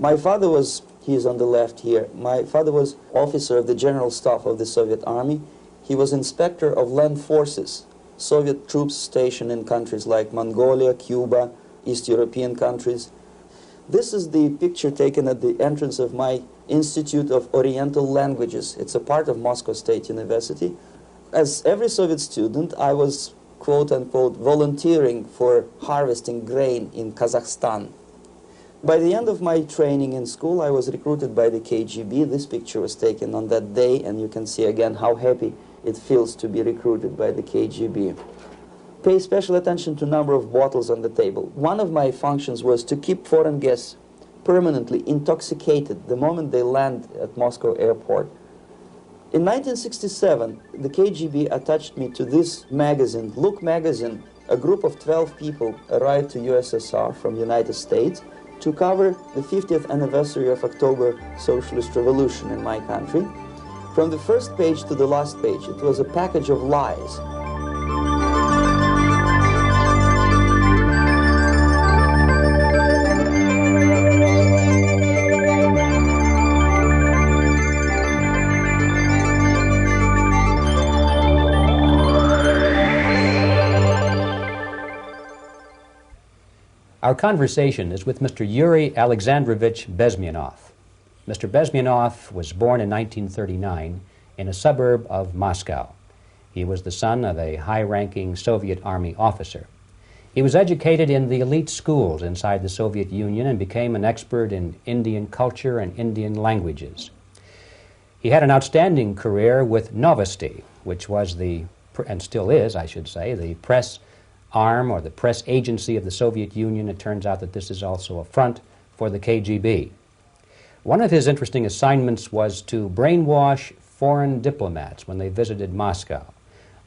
My father was, he is on the left here, my father was officer of the General Staff of the Soviet Army. He was inspector of land forces, Soviet troops stationed in countries like Mongolia, Cuba, East European countries. This is the picture taken at the entrance of my Institute of Oriental Languages. It's a part of Moscow State University. As every Soviet student, I was, quote-unquote, volunteering for harvesting grain in Kazakhstan. By the end of my training in school, I was recruited by the KGB. This picture was taken on that day, and you can see again how happy it feels to be recruited by the KGB. Pay special attention to number of bottles on the table. One of my functions was to keep foreign guests permanently intoxicated the moment they land at Moscow airport. In 1967, the KGB attached me to this magazine, Look magazine. A group of 12 people arrived to USSR from United States to cover the 50th anniversary of October Socialist Revolution in my country. From the first page to the last page, it was a package of lies. Our conversation is with Mr. Yuri Alexandrovich Bezmenov. Mr. Bezmenov was born in 1939 in a suburb of Moscow. He was the son of a high-ranking Soviet Army officer. He was educated in the elite schools inside the Soviet Union and became an expert in Indian culture and Indian languages. He had an outstanding career with Novosti, which was the, and still is, I should say, the press arm or the press agency of the Soviet Union. It turns out that this is also a front for the KGB. One of his interesting assignments was to brainwash foreign diplomats when they visited Moscow.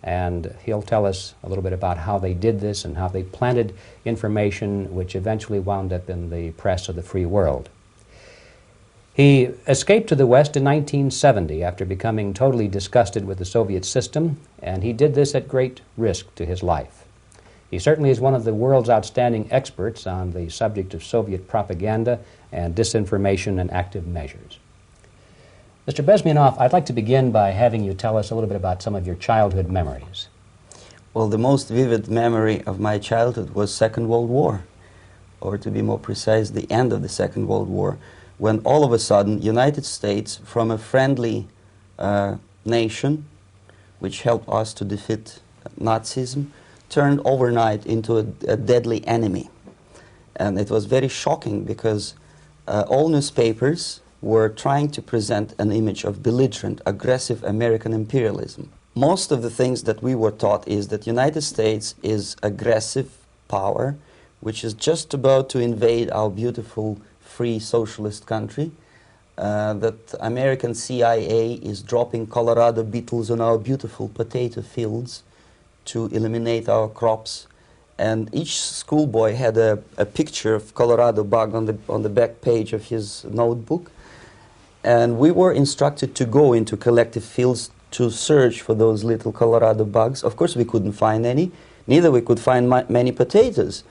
And he'll tell us a little bit about how they did this and how they planted information which eventually wound up in the press of the free world. He escaped to the West in 1970 after becoming totally disgusted with the Soviet system, and he did this at great risk to his life. He certainly is one of the world's outstanding experts on the subject of Soviet propaganda and disinformation and active measures. Mr. Bezmenov, I'd like to begin by having you tell us a little bit about some of your childhood memories. Well, the most vivid memory of my childhood was Second World War, or to be more precise, the end of the Second World War, when all of a sudden United States, from a friendly nation, which helped us to defeat Nazism, turned overnight into a deadly enemy. And it was very shocking because all newspapers were trying to present an image of belligerent, aggressive American imperialism. Most of the things that we were taught is that United States is aggressive power, which is just about to invade our beautiful, free, socialist country, that American CIA is dropping Colorado beetles on our beautiful potato fields to eliminate our crops, and each schoolboy had a picture of Colorado bug on the back page of his notebook, and we were instructed to go into collective fields to search for those little Colorado bugs. Of course, we couldn't find any, neither we could find many potatoes,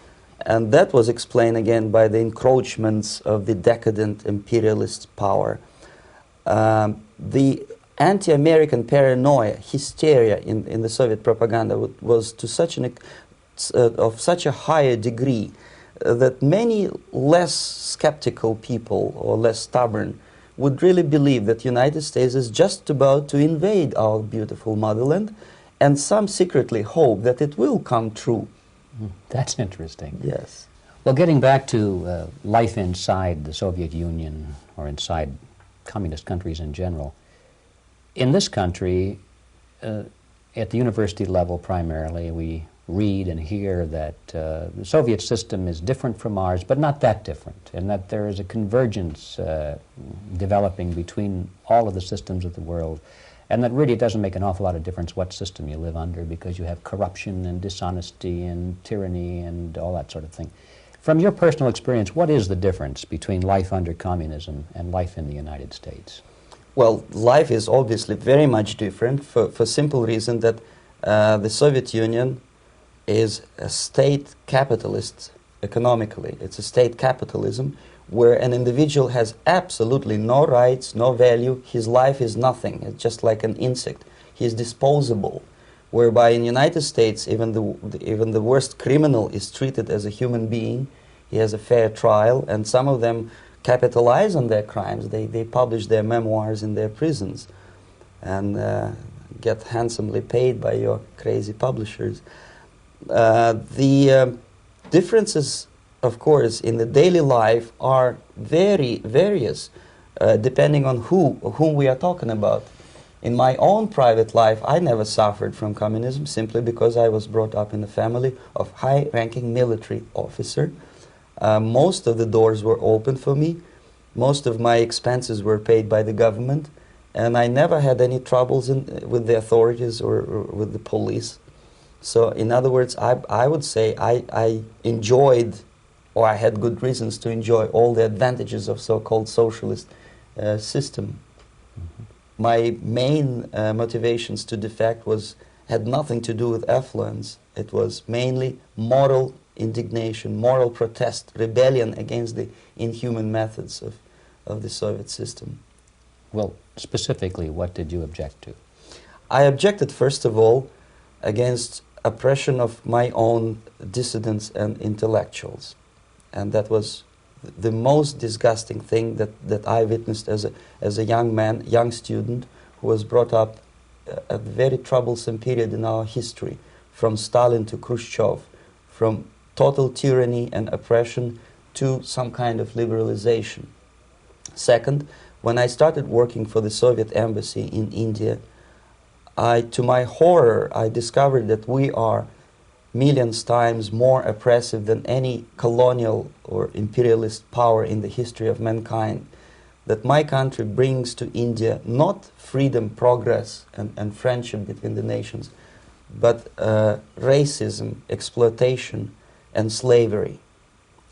and that was explained again by the encroachments of the decadent imperialist power. The anti-American paranoia, hysteria in the Soviet propaganda was to such of such a higher degree that many less skeptical people or less stubborn would really believe that the United States is just about to invade our beautiful motherland, and some secretly hope that it will come true. That's interesting. Yes. Well, getting back to life inside the Soviet Union or inside communist countries in general, in this country, at the university level primarily, we read and hear that the Soviet system is different from ours, but not that different, and that there is a convergence developing between all of the systems of the world, and that really it doesn't make an awful lot of difference what system you live under because you have corruption and dishonesty and tyranny and all that sort of thing. From your personal experience, what is the difference between life under communism and life in the United States? Well, life is obviously very much different for simple reason that the Soviet Union is a state capitalist economically. It's a state capitalism where an individual has absolutely no rights, no value, his life is nothing, it's just like an insect. He is disposable, whereby in the United States even the worst criminal is treated as a human being, he has a fair trial, and some of them capitalize on their crimes. They publish their memoirs in their prisons and get handsomely paid by your crazy publishers. The differences, of course, in the daily life are very various, depending on whom we are talking about. In my own private life, I never suffered from communism simply because I was brought up in a family of high-ranking military officer. Most of the doors were open for me. Most of my expenses were paid by the government, and I never had any troubles with the authorities or with the police. So, in other words, I would say I enjoyed, or I had good reasons to enjoy, all the advantages of so-called socialist system. Mm-hmm. My main motivations to defect had nothing to do with affluence. It was mainly moral indignation, moral protest, rebellion against the inhuman methods of the Soviet system. Well, specifically, what did you object to? I objected, first of all, against oppression of my own dissidents and intellectuals. And that was the most disgusting thing that I witnessed as a young man, young student, who was brought up a very troublesome period in our history, from Stalin to Khrushchev, from total tyranny and oppression to some kind of liberalization. Second, when I started working for the Soviet embassy in India, to my horror, I discovered that we are millions times more oppressive than any colonial or imperialist power in the history of mankind. That my country brings to India not freedom, progress, and friendship between the nations, but racism, exploitation, and slavery,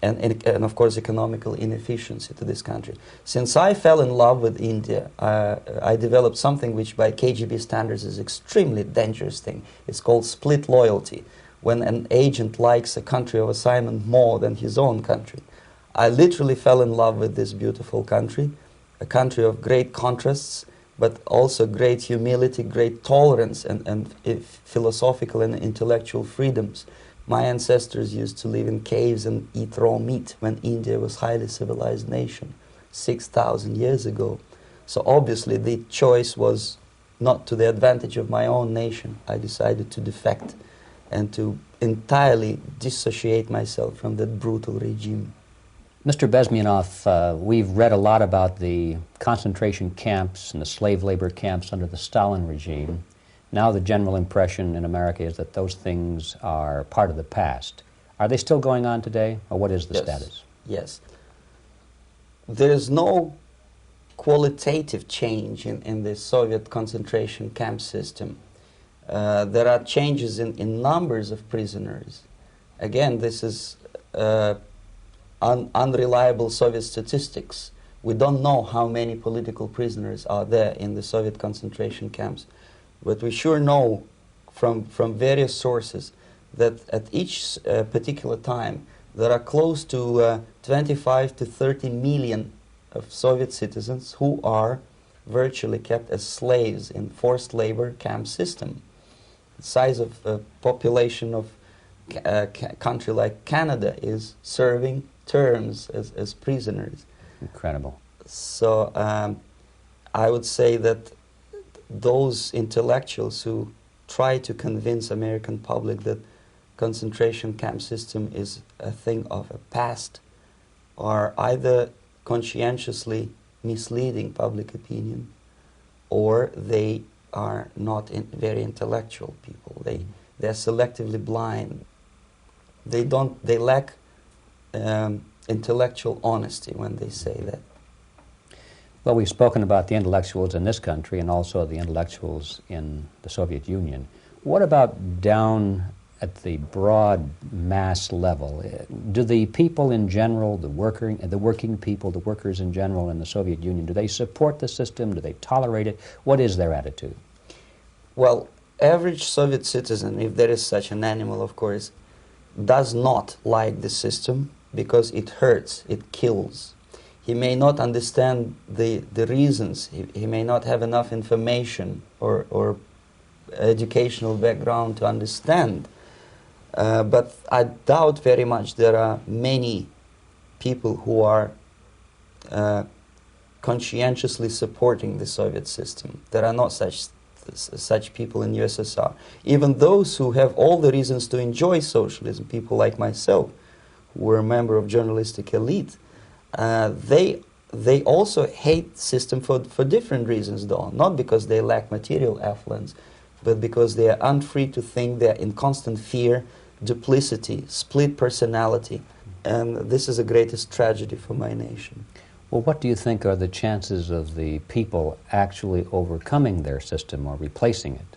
and of course economical inefficiency to this country. Since I fell in love with India, I developed something which by KGB standards is extremely dangerous thing. It's called split loyalty, when an agent likes a country of assignment more than his own country. I literally fell in love with this beautiful country, a country of great contrasts, but also great humility, great tolerance, and philosophical and intellectual freedoms. My ancestors used to live in caves and eat raw meat when India was a highly civilized nation 6,000 years ago. So obviously the choice was not to the advantage of my own nation. I decided to defect and to entirely dissociate myself from that brutal regime. Mr. Bezmenov, we've read a lot about the concentration camps and the slave labor camps under the Stalin regime. Now the general impression in America is that those things are part of the past. Are they still going on today, or what is the status? Yes. There is no qualitative change in the Soviet concentration camp system. There are changes in numbers of prisoners. Again, this is unreliable Soviet statistics. We don't know how many political prisoners are there in the Soviet concentration camps. But we sure know from various sources that at each particular time there are close to 25 to 30 million of Soviet citizens who are virtually kept as slaves in forced labor camp system. The size of population of a country like Canada is serving terms as prisoners. Incredible. So I would say that those intellectuals who try to convince American public that concentration camp system is a thing of a past are either conscientiously misleading public opinion, or they are not very intellectual people. They're selectively blind. They lack intellectual honesty when they say that. Well, we've spoken about the intellectuals in this country and also the intellectuals in the Soviet Union. What about down at the broad mass level? Do the people in general, the working people, the workers in general in the Soviet Union, do they support the system? Do they tolerate it? What is their attitude? Well, average Soviet citizen, if there is such an animal, of course, does not like the system because it hurts, it kills. he may not understand the reasons. He may not have enough information or educational background to understand. But I doubt very much there are many people who are conscientiously supporting the Soviet system. There are not such people in USSR. Even those who have all the reasons to enjoy socialism, people like myself, who were a member of journalistic elite, they also hate the system for different reasons, though. Not because they lack material affluence, but because they are unfree to think, they are in constant fear, duplicity, split personality. And this is the greatest tragedy for my nation. Well, what do you think are the chances of the people actually overcoming their system or replacing it?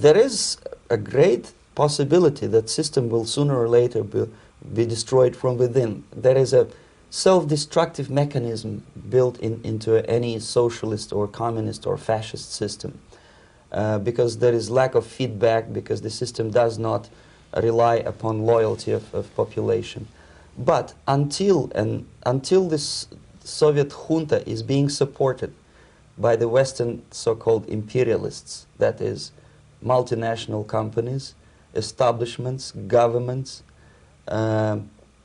There is a great possibility that system will sooner or later be destroyed from within. There is a self-destructive mechanism built into any socialist or communist or fascist system, because there is lack of feedback, because the system does not rely upon loyalty of population. But until this Soviet junta is being supported by the Western so-called imperialists, that is, multinational companies, establishments, governments,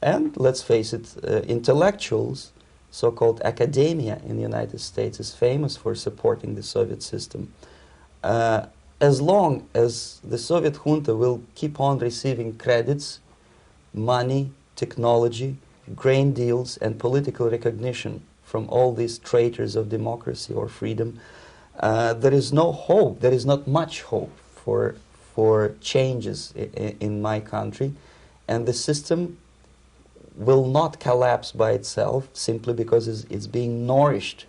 and let's face it, intellectuals, so-called academia in the United States is famous for supporting the Soviet system. As long as the Soviet junta will keep on receiving credits, money, technology, grain deals, and political recognition from all these traitors of democracy or freedom, there is no hope, there is not much hope for changes in my country, and the system will not collapse by itself simply because it's being nourished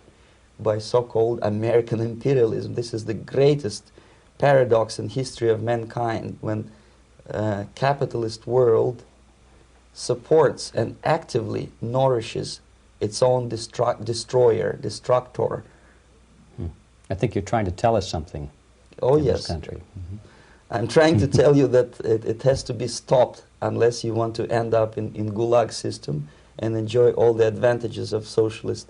by so-called American imperialism. This is the greatest paradox in history of mankind, when capitalist world supports and actively nourishes its own destroyer, destructor. I think you're trying to tell us something. Oh, in yes. This country. Mm-hmm. I'm trying to tell you that it has to be stopped unless you want to end up in Gulag system and enjoy all the advantages of socialist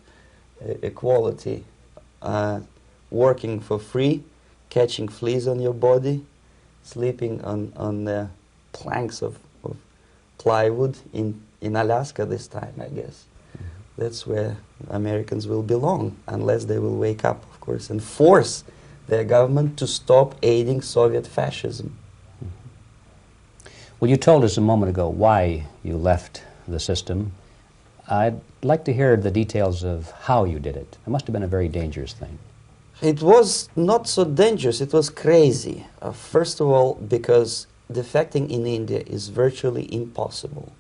equality. Working for free, catching fleas on your body, sleeping on the planks of plywood in Alaska this time, I guess. That's where Americans will belong, unless they will wake up, of course, and force their government to stop aiding Soviet fascism. Well, you told us a moment ago why you left the system. I'd like to hear the details of how you did it. It must have been a very dangerous thing. It was not so dangerous, it was crazy. First of all, because defecting in India is virtually impossible,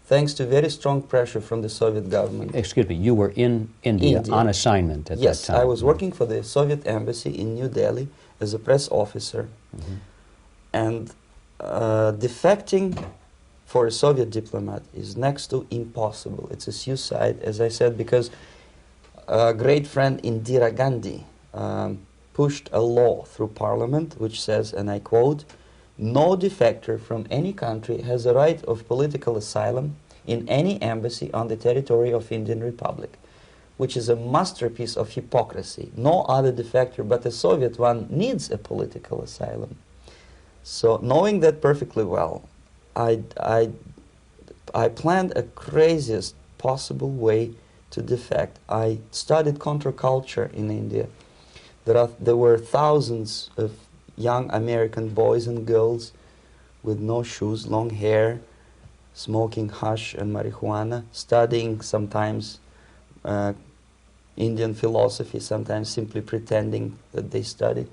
thanks to very strong pressure from the Soviet government. Excuse me, you were in India. On assignment at that time. Yes, I was working for the Soviet embassy in New Delhi as a press officer. Mm-hmm. And defecting for a Soviet diplomat is next to impossible. It's a suicide, as I said, because a great friend Indira Gandhi pushed a law through parliament which says, and I quote, "No defector from any country has a right of political asylum in any embassy on the territory of Indian Republic," which is a masterpiece of hypocrisy. No other defector but a Soviet one needs a political asylum. So knowing that perfectly well, I planned a craziest possible way to defect. I studied counterculture in India. There were thousands of young American boys and girls with no shoes, long hair, smoking hash and marijuana, studying sometimes Indian philosophy, sometimes simply pretending that they study.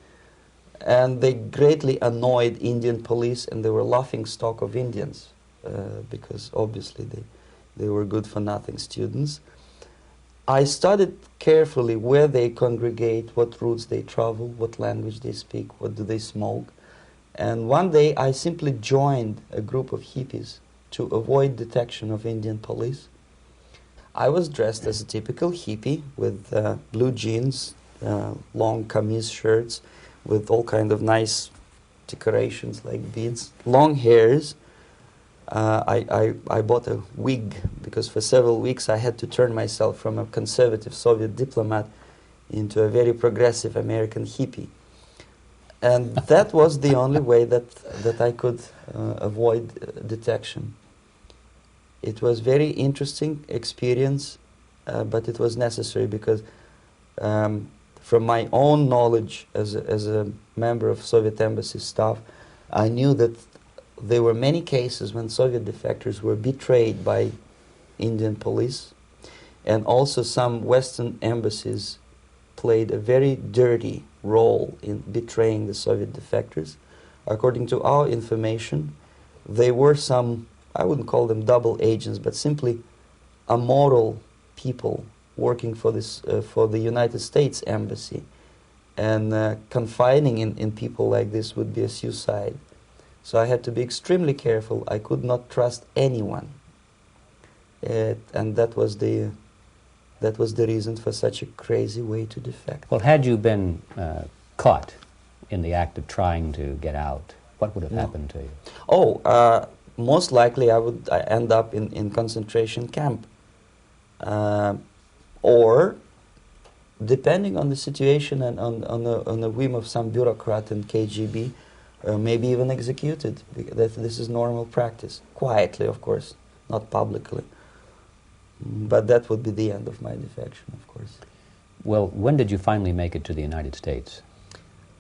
And they greatly annoyed Indian police, and they were laughing stock of Indians because obviously they were good-for-nothing students. I studied carefully where they congregate, what routes they travel, what language they speak, what do they smoke. And one day I simply joined a group of hippies to avoid detection of Indian police. I was dressed as a typical hippie with blue jeans, long camise shirts with all kind of nice decorations like beads, long hairs. I bought a wig because for several weeks I had to turn myself from a conservative Soviet diplomat into a very progressive American hippie. And that was the only way that I could avoid detection. It was very interesting experience, but it was necessary because from my own knowledge as a member of Soviet embassy staff, I knew that there were many cases when Soviet defectors were betrayed by Indian police, and also some Western embassies played a very dirty role in betraying the Soviet defectors. According to our information, they were some, I wouldn't call them double agents, but simply immoral people working for this for the United States embassy, and confiding in people like this would be a suicide. So I had to be extremely careful. I could not trust anyone, and that was the reason for such a crazy way to defect. Well, had you been caught in the act of trying to get out, what would have happened to you? Oh, most likely I would end up in concentration camp, or depending on the situation and on the whim of some bureaucrat in KGB, maybe even executed. This is normal practice, quietly, of course, not publicly. But that would be the end of my defection, of course. Well, when did you finally make it to the United States?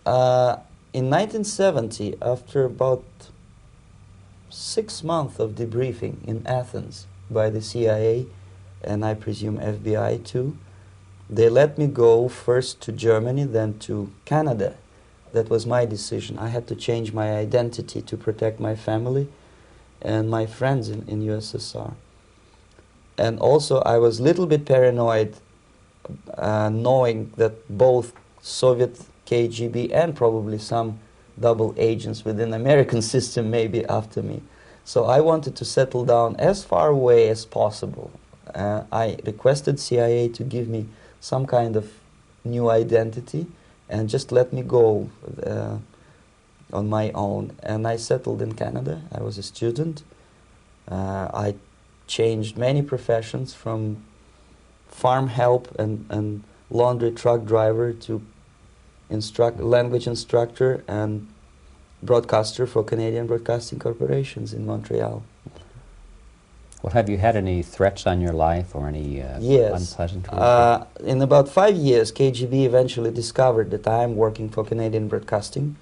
In 1970, after about 6 months of debriefing in Athens by the CIA, and I presume FBI too, they let me go first to Germany, then to Canada. That was my decision. I had to change my identity to protect my family and my friends in USSR. And also I was a little bit paranoid, knowing that both Soviet KGB and probably some double agents within American system may be after me. So I wanted to settle down as far away as possible. I requested CIA to give me some kind of new identity and just let me go on my own. And I settled in Canada. I was a student. I changed many professions, from farm help and laundry truck driver to language instructor and broadcaster for Canadian Broadcasting Corporations in Montreal. Well, have you had any threats on your life or any yes. unpleasant? In about 5 years, KGB eventually discovered that I am working for Canadian Broadcasting.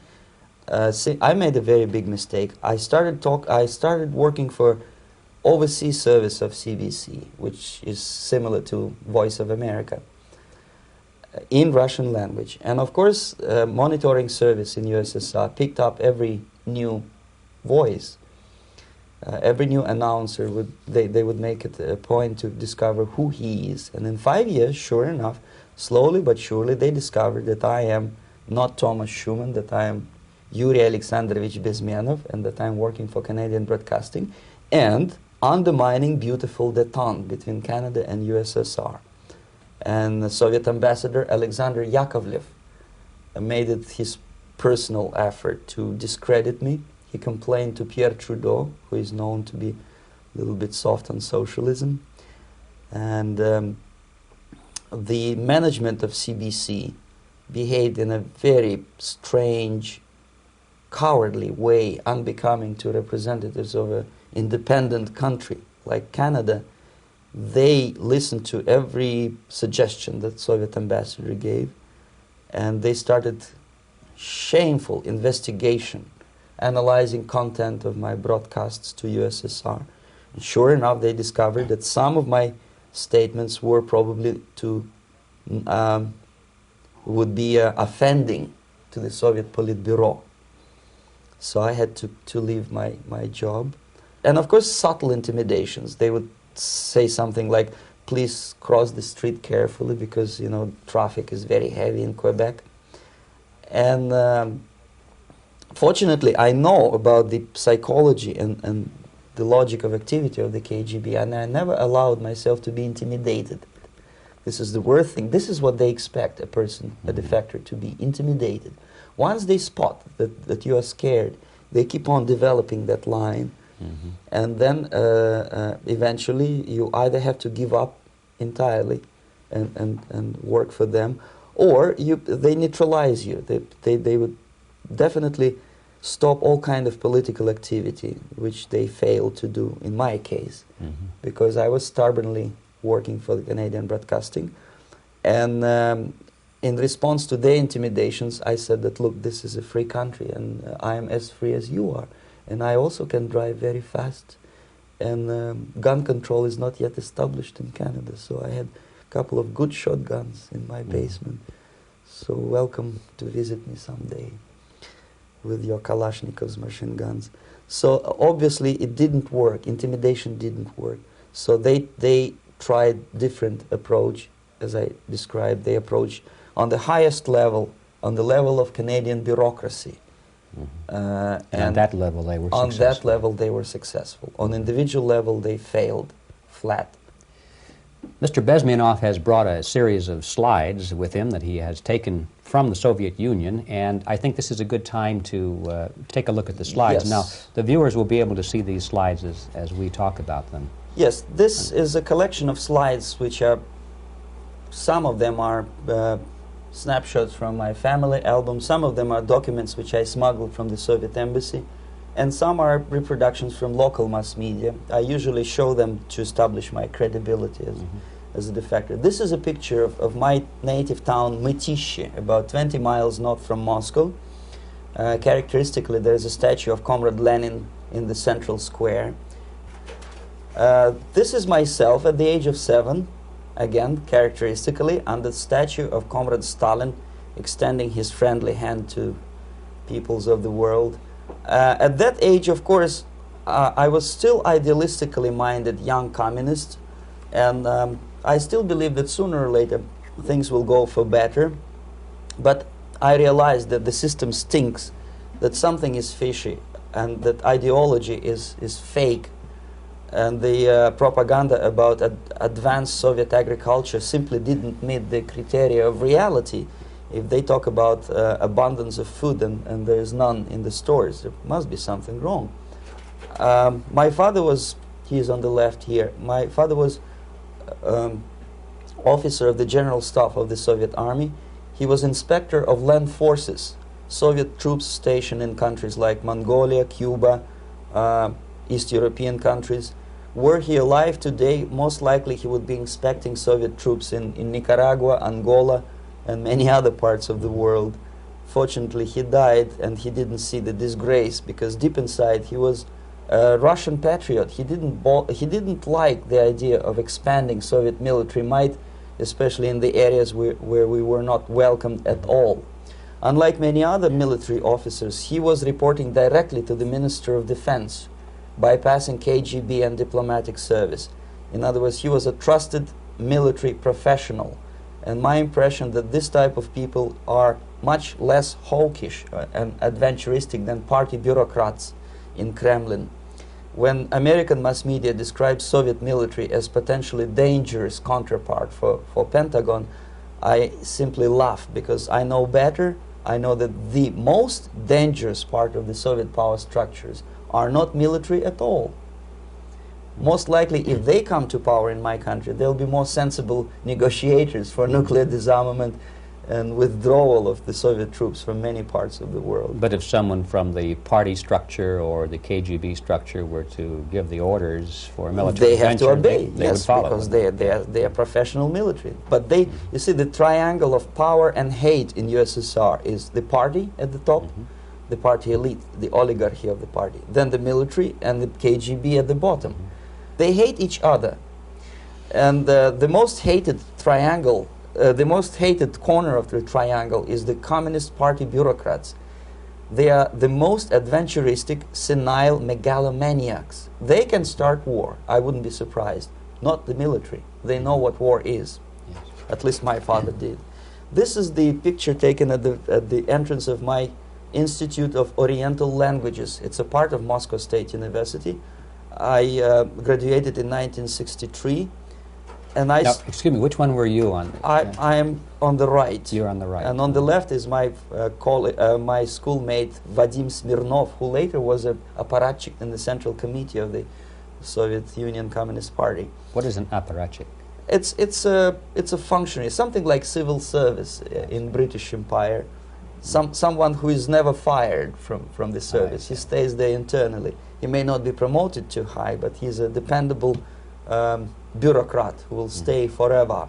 I made a very big mistake. I started working for overseas service of CBC, which is similar to Voice of America, in Russian language. And of course, monitoring service in USSR picked up every new voice. Every new announcer they would make it a point to discover who he is. And in 5 years, sure enough, slowly but surely, they discovered that I am not Thomas Schumann, that I am Yuri Alexandrovich Bezmenov, and that I am working for Canadian Broadcasting, and undermining beautiful détente between Canada and USSR. And the Soviet ambassador Alexander Yakovlev made it his personal effort to discredit me. He complained to Pierre Trudeau, who is known to be a little bit soft on socialism. And the management of CBC behaved in a very strange, cowardly way, unbecoming to representatives of an independent country like Canada. They listened to every suggestion that Soviet ambassador gave, and they started shameful investigation, analyzing content of my broadcasts to USSR. And sure enough, they discovered that some of my statements were probably would be offending to the Soviet Politburo. So I had to leave my job. And of course, subtle intimidations. They would say something like, please cross the street carefully because, you know, traffic is very heavy in Quebec. And fortunately, I know about the psychology and the logic of activity of the KGB, and I never allowed myself to be intimidated. This is the worst thing. This is what they expect a person, a defector, to be intimidated. Once they spot that you are scared, they keep on developing that line, And then eventually you either have to give up entirely and work for them, or they neutralize you. They would definitely stop all kind of political activity, which they failed to do in my case, because I was stubbornly working for the Canadian Broadcasting. And in response to their intimidations, I said that, look, this is a free country, and I am as free as you are. And I also can drive very fast. And gun control is not yet established in Canada, so I had a couple of good shotguns in my basement. So welcome to visit me someday with your Kalashnikovs machine guns. So obviously it didn't work. Intimidation didn't work. So they tried different approach, as I described. They approach on the highest level, on the level of Canadian bureaucracy. And on that level they were successful. On that level they were successful. On individual level they failed flat. Mr. Bezmenov has brought a series of slides with him that he has taken from the Soviet Union, and I think this is a good time to take a look at the slides. Yes. Now, the viewers will be able to see these slides as we talk about them. Yes, this is a collection of slides which are, some of them are snapshots from my family album, some of them are documents which I smuggled from the Soviet embassy, and some are reproductions from local mass media. I usually show them to establish my credibility as a defector. This is a picture of my native town, Mytishi, about 20 miles north from Moscow. Characteristically, there is a statue of Comrade Lenin in the central square. This is myself at the age of 7, again, characteristically, under the statue of Comrade Stalin, extending his friendly hand to peoples of the world. At that age, of course, I was still idealistically minded young communist, and I still believe that sooner or later things will go for better. But I realized that the system stinks, that something is fishy, and that ideology is fake, and the propaganda about advanced Soviet agriculture simply didn't meet the criteria of reality. If they talk about abundance of food and there is none in the stores, there must be something wrong. My father was, he is on the left here, my father was officer of the General Staff of the Soviet Army. He was inspector of land forces, Soviet troops stationed in countries like Mongolia, Cuba, East European countries. Were he alive today, most likely he would be inspecting Soviet troops in Nicaragua, Angola, and many other parts of the world. Fortunately, he died and he didn't see the disgrace, because deep inside he was a Russian patriot. He didn't like the idea of expanding Soviet military might, especially in the areas where we were not welcomed at all. Unlike many other military officers, he was reporting directly to the Minister of Defense, bypassing KGB and diplomatic service. In other words, he was a trusted military professional. And my impression that this type of people are much less hawkish and adventuristic than party bureaucrats in Kremlin. When American mass media describes Soviet military as potentially dangerous counterpart for Pentagon, I simply laugh, because I know better. I know that the most dangerous part of the Soviet power structures are not military at all. Most likely, if they come to power in my country, they'll be more sensible negotiators for nuclear disarmament and withdrawal of the Soviet troops from many parts of the world. But if someone from the party structure or the KGB structure were to give the orders for a military intervention, they have to obey, they would follow. Because they are professional military. But they, you see, the triangle of power and hate in USSR is the party at the top, the party elite, the oligarchy of the party, then the military and the KGB at the bottom. They hate each other. And the most hated triangle, the most hated corner of the triangle is the Communist Party bureaucrats. They are the most adventuristic, senile megalomaniacs. They can start war, I wouldn't be surprised. Not the military. They know what war is. Yes. At least my father did. This is the picture taken at the entrance of my Institute of Oriental Languages. It's a part of Moscow State University. I graduated in 1963. And I Now, excuse me, which one were you on? I am on the right. You're on the right. And on the left is my my schoolmate Vadim Smirnov, who later was a apparatchik in the Central Committee of the Soviet Union Communist Party. What is an apparatchik? It's a functionary, something like civil service in British Empire. Someone who is never fired from the service. He stays there internally. He may not be promoted too high, but he's a dependable bureaucrat who will stay forever.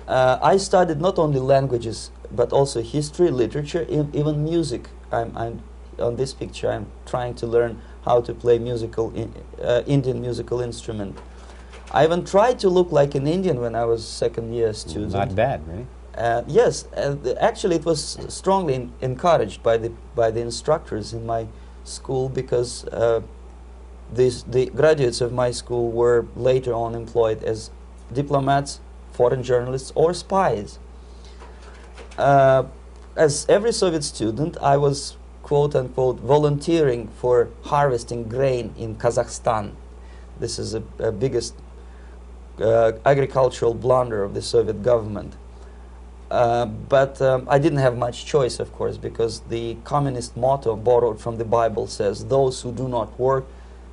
I studied not only languages, but also history, literature, even music. I'm on this picture. I'm trying to learn how to play Indian musical instrument. I even tried to look like an Indian when I was second-year student. Not bad, really. Yes, actually, it was strongly encouraged by the instructors in my school, because the graduates of my school were later on employed as diplomats, foreign journalists, or spies. As every Soviet student, I was quote-unquote volunteering for harvesting grain in Kazakhstan. This is a biggest agricultural blunder of the Soviet government. But I didn't have much choice, of course, because the communist motto borrowed from the Bible says, "Those who do not work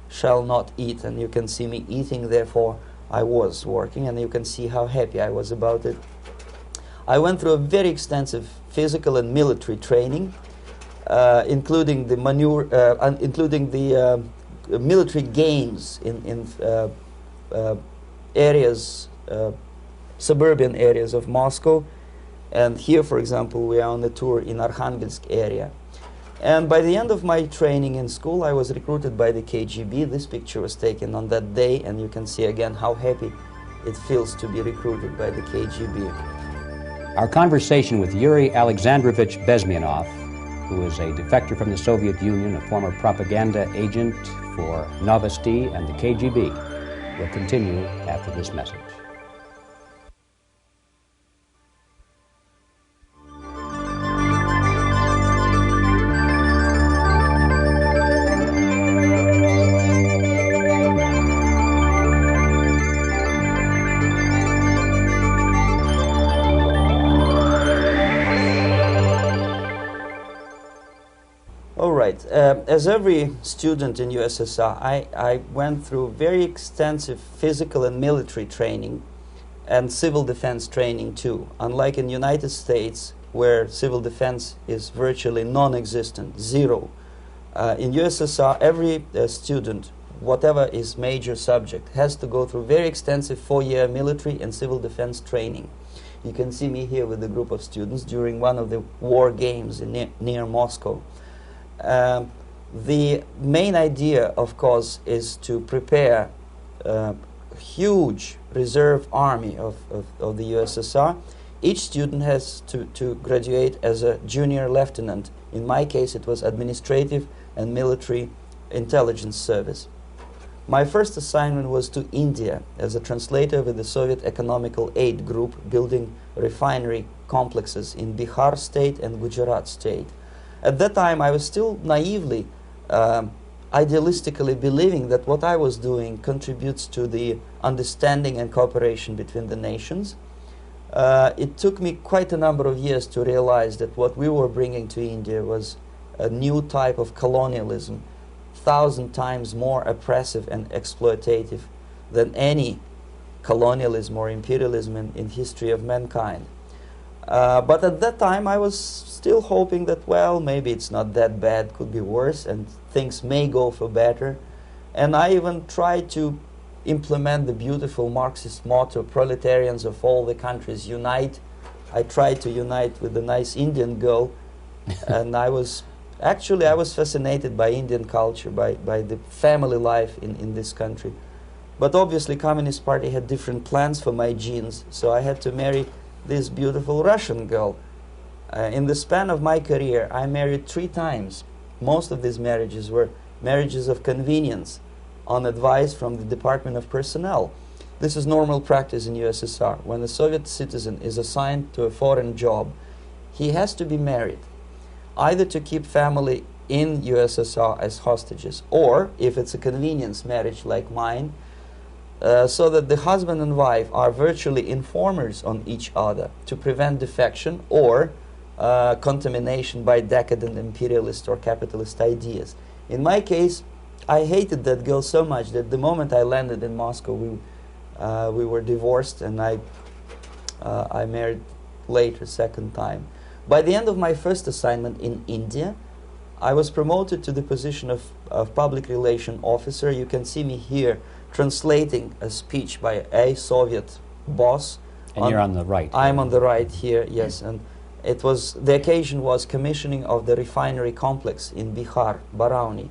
shall not eat." And you can see me eating, therefore I was working, and you can see how happy I was about it. I went through a very extensive physical and military training, including the military games in areas, suburban areas of Moscow. And here, for example, we are on a tour in Arkhangelsk area. And by the end of my training in school, I was recruited by the KGB. This picture was taken on that day, and you can see again how happy it feels to be recruited by the KGB. Our conversation with Yuri Alexandrovich Bezmenov, who is a defector from the Soviet Union, a former propaganda agent for Novosti and the KGB, will continue after this message. As every student in USSR, I went through very extensive physical and military training and civil defense training too. Unlike in the United States, where civil defense is virtually non-existent, zero. In USSR, every student, whatever his major subject, has to go through very extensive 4-year military and civil defense training. You can see me here with a group of students during one of the war games near Moscow. The main idea, of course, is to prepare a huge reserve army of the USSR. Each student has to graduate as a junior lieutenant. In my case, it was administrative and military intelligence service. My first assignment was to India as a translator with the Soviet Economical Aid Group, building refinery complexes in Bihar state and Gujarat state. At that time, I was still naively, idealistically believing that what I was doing contributes to the understanding and cooperation between the nations. It took me quite a number of years to realize that what we were bringing to India was a new type of colonialism, 1,000 times more oppressive and exploitative than any colonialism or imperialism in history of mankind. But at that time, I was still hoping that, well, maybe it's not that bad, could be worse, and things may go for better. And I even tried to implement the beautiful Marxist motto, "Proletarians of all the countries unite." I tried to unite with the nice Indian girl, and I was fascinated by Indian culture, by the family life in this country. But obviously, Communist Party had different plans for my genes, so I had to marry this beautiful Russian girl. In the span of my career, I married 3 times. Most of these marriages were marriages of convenience, on advice from the Department of Personnel. This is normal practice in USSR. When a Soviet citizen is assigned to a foreign job, he has to be married, either to keep family in USSR as hostages, or, if it's a convenience marriage like mine, so that the husband and wife are virtually informers on each other to prevent defection or contamination by decadent imperialist or capitalist ideas. In my case, I hated that girl so much that the moment I landed in Moscow, we were divorced, and I married later, second time. By the end of my first assignment in India, I was promoted to the position of public relation officer. You can see me here translating a speech by a Soviet boss. And you're on the right. I'm on the right here, yes. And it was, the occasion was commissioning of the refinery complex in Bihar, Barauni.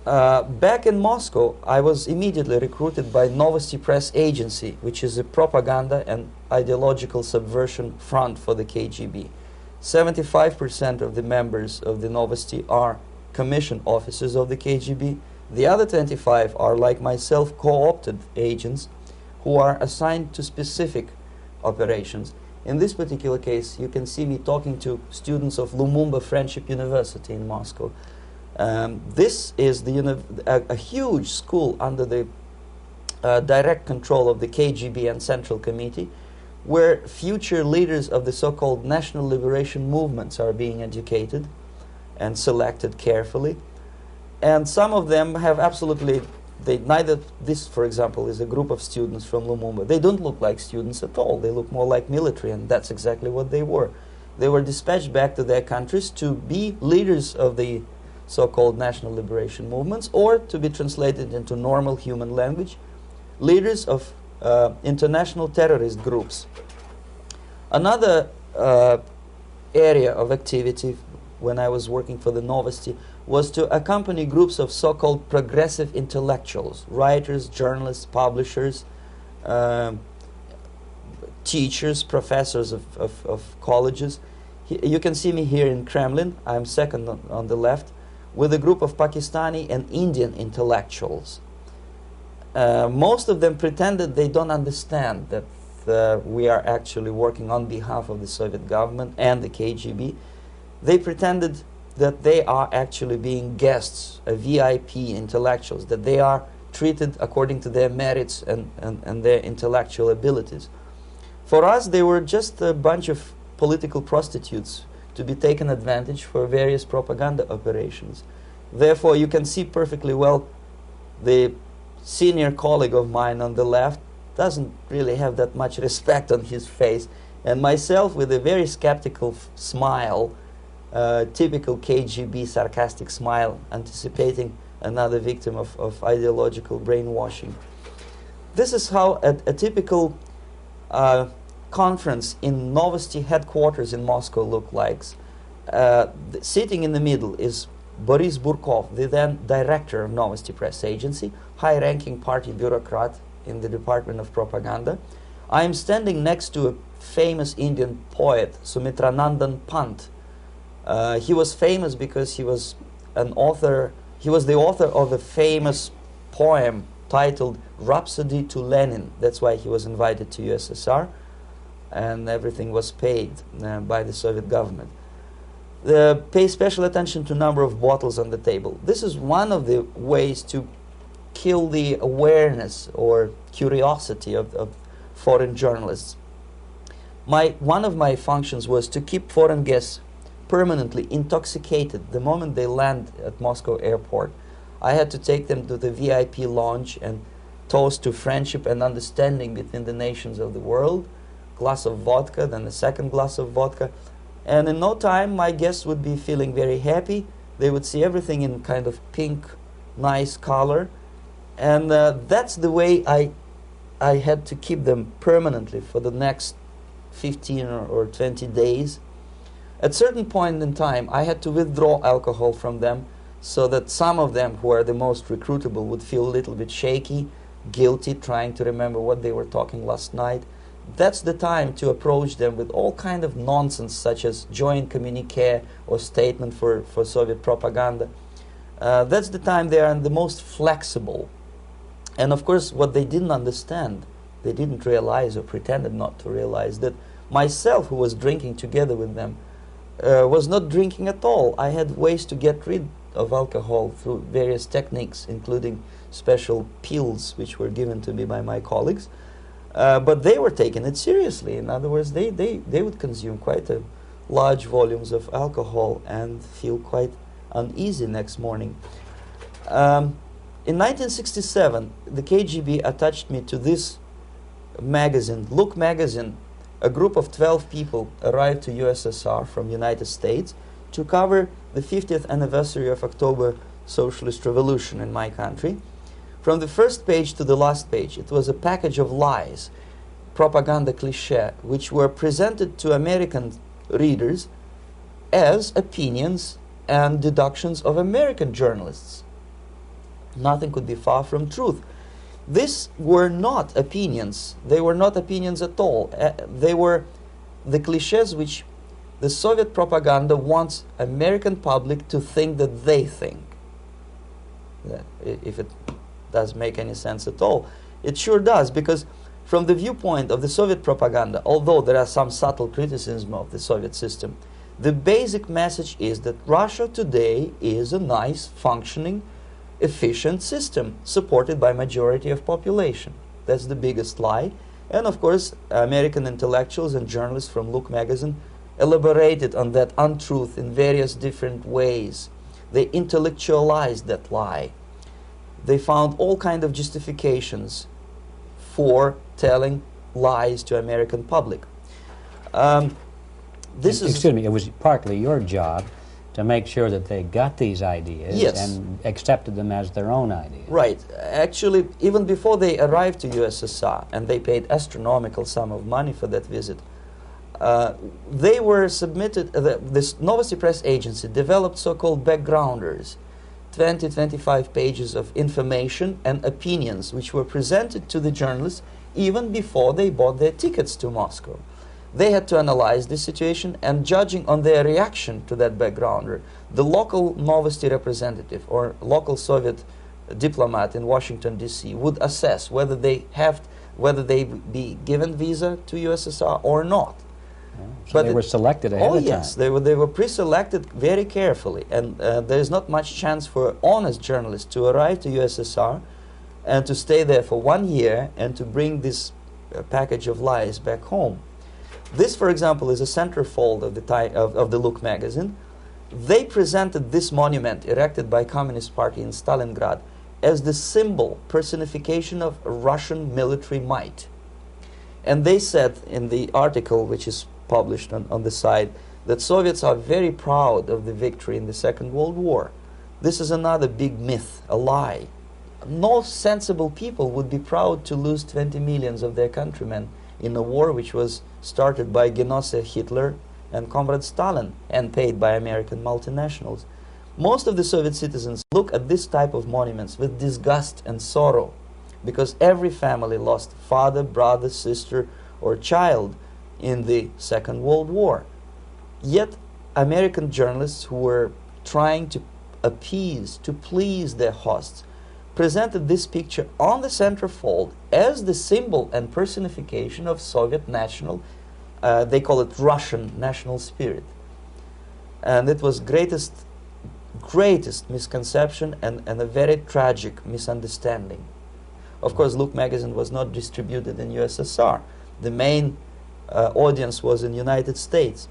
Back in Moscow, I was immediately recruited by Novosti Press Agency, which is a propaganda and ideological subversion front for the KGB. 75% of the members of the Novosti are commissioned officers of the KGB. The other 25 are, like myself, co-opted agents who are assigned to specific operations. In this particular case, you can see me talking to students of Lumumba Friendship University in Moscow. This is a huge school under the direct control of the KGB and Central Committee, where future leaders of the so-called national liberation movements are being educated and selected carefully. And some of them have absolutely, this, for example, is a group of students from Lumumba. They don't look like students at all. They look more like military, and that's exactly what they were. They were dispatched back to their countries to be leaders of the so-called national liberation movements, or to be translated into normal human language, leaders of international terrorist groups. Another area of activity when I was working for the Novosti was to accompany groups of so-called progressive intellectuals, writers, journalists, publishers, teachers, professors of colleges. You can see me here in Kremlin. I'm second on the left, with a group of Pakistani and Indian intellectuals. Most of them pretended they don't understand that we are actually working on behalf of the Soviet government and the KGB. They pretended that they are actually being guests, VIP intellectuals, that they are treated according to their merits and their intellectual abilities. For us, they were just a bunch of political prostitutes to be taken advantage for various propaganda operations. Therefore, you can see perfectly well the senior colleague of mine on the left doesn't really have that much respect on his face, and myself with a very skeptical smile, typical KGB sarcastic smile, anticipating another victim of ideological brainwashing. This is how a typical conference in Novosti headquarters in Moscow looked like. Sitting in the middle is Boris Burkov, the then director of Novosti Press Agency, high-ranking party bureaucrat in the Department of Propaganda. I am standing next to a famous Indian poet, Sumitranandan Pant. He was famous because he was an author. He was the author of a famous poem titled Rhapsody to Lenin. That's why he was invited to USSR, and everything was paid by the Soviet government. Pay special attention to number of bottles on the table. This is one of the ways to kill the awareness or curiosity of foreign journalists. One of my functions was to keep foreign guests permanently intoxicated the moment they land at Moscow airport. I had to take them to the VIP lounge and toast to friendship and understanding between the nations of the world. Glass of vodka, then a second glass of vodka. And in no time, my guests would be feeling very happy. They would see everything in kind of pink, nice color. And that's the way I had to keep them permanently for the next 15 or 20 days. At certain point in time, I had to withdraw alcohol from them so that some of them who are the most recruitable would feel a little bit shaky, guilty, trying to remember what they were talking last night. That's the time to approach them with all kind of nonsense, such as joint communique or statement for Soviet propaganda. That's the time they are the most flexible. And of course, what they didn't understand, they didn't realize or pretended not to realize, that myself, who was drinking together with them, was not drinking at all. I had ways to get rid of alcohol through various techniques, including special pills which were given to me by my colleagues. But they were taking it seriously. In other words, they would consume quite large volumes of alcohol and feel quite uneasy next morning. In 1967, the KGB attached me to this magazine, Look magazine. A group of 12 people arrived to USSR from United States to cover the 50th anniversary of October Socialist Revolution in my country. From the first page to the last page, it was a package of lies, propaganda cliché, which were presented to American readers as opinions and deductions of American journalists. Nothing could be far from truth. These were not opinions. They were not opinions at all. They were the clichés which the Soviet propaganda wants American public to think that they think. If it does make any sense at all. It sure does, because from the viewpoint of the Soviet propaganda, although there are some subtle criticism of the Soviet system, the basic message is that Russia today is a nice, functioning, efficient system supported by majority of population. That's the biggest lie. And of course, American intellectuals and journalists from Look magazine elaborated on that untruth in various different ways. They intellectualized that lie. They found all kinds of justifications for telling lies to American public. Excuse me, it was partly your job to make sure that they got these ideas, yes, and accepted them as their own ideas. Right. Actually, even before they arrived to USSR, and they paid astronomical sum of money for that visit, they were submitted, this Novosti Press Agency developed so-called backgrounders, 20-25 pages of information and opinions which were presented to the journalists even before they bought their tickets to Moscow. They had to analyze the situation, and judging on their reaction to that backgrounder, the local Novosti representative or local Soviet diplomat in Washington, D.C. would assess whether they be given visa to USSR or not. So but they were selected ahead of time. Oh yes, they were pre-selected very carefully, and there is not much chance for honest journalists to arrive to USSR and to stay there for 1 year and to bring this package of lies back home. This, for example, is a centerfold of the Look magazine. They presented this monument erected by Communist Party in Stalingrad as the symbol, personification of Russian military might. And they said in the article, which is published on the site, that Soviets are very proud of the victory in the Second World War. This is another big myth, a lie. No sensible people would be proud to lose 20 millions of their countrymen in a war which was started by Genoese Hitler and Comrade Stalin and paid by American multinationals. Most of the Soviet citizens look at this type of monuments with disgust and sorrow, because every family lost father, brother, sister, or child in the Second World War. Yet American journalists who were trying to appease, to please their hosts, presented this picture on the centerfold as the symbol and personification of Soviet national, they call it Russian national spirit. And it was greatest misconception and a very tragic misunderstanding. Of course, Look magazine was not distributed in USSR. The main audience was in the United States.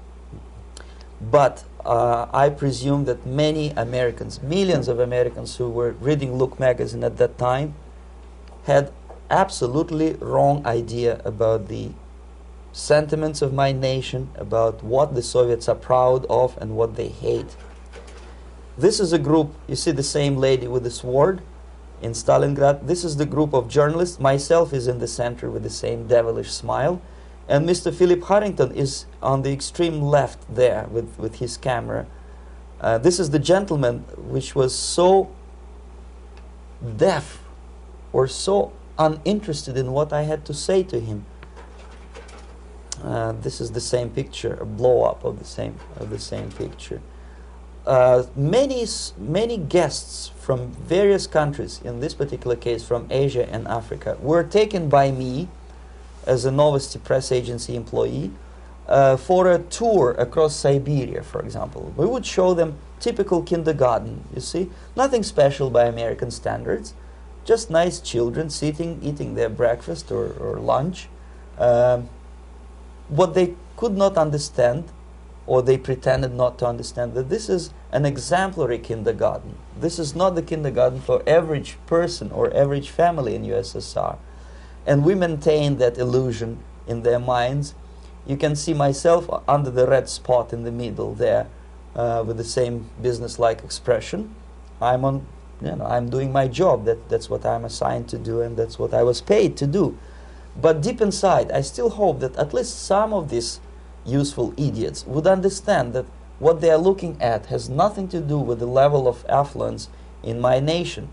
But I presume that many Americans, millions of Americans who were reading Look magazine at that time, had absolutely wrong idea about the sentiments of my nation, about what the Soviets are proud of and what they hate. This is a group, you see the same lady with the sword in Stalingrad. This is the group of journalists. Myself is in the center with the same devilish smile. And Mr. Philip Harrington is on the extreme left there with his camera. This is the gentleman which was so deaf or so uninterested in what I had to say to him. This is the same picture, a blow-up of the same picture. Many guests from various countries, in this particular case from Asia and Africa, were taken by me as a Novosti Press Agency employee for a tour across Siberia, for example. We would show them typical kindergarten, you see, nothing special by American standards, just nice children sitting, eating their breakfast or lunch. What they could not understand, or they pretended not to understand, that this is an exemplary kindergarten. This is not the kindergarten for average person or average family in USSR. And we maintain that illusion in their minds. You can see myself under the red spot in the middle there, with the same business-like expression. I'm doing my job. That's what I'm assigned to do, and that's what I was paid to do. But deep inside, I still hope that at least some of these useful idiots would understand that what they are looking at has nothing to do with the level of affluence in my nation.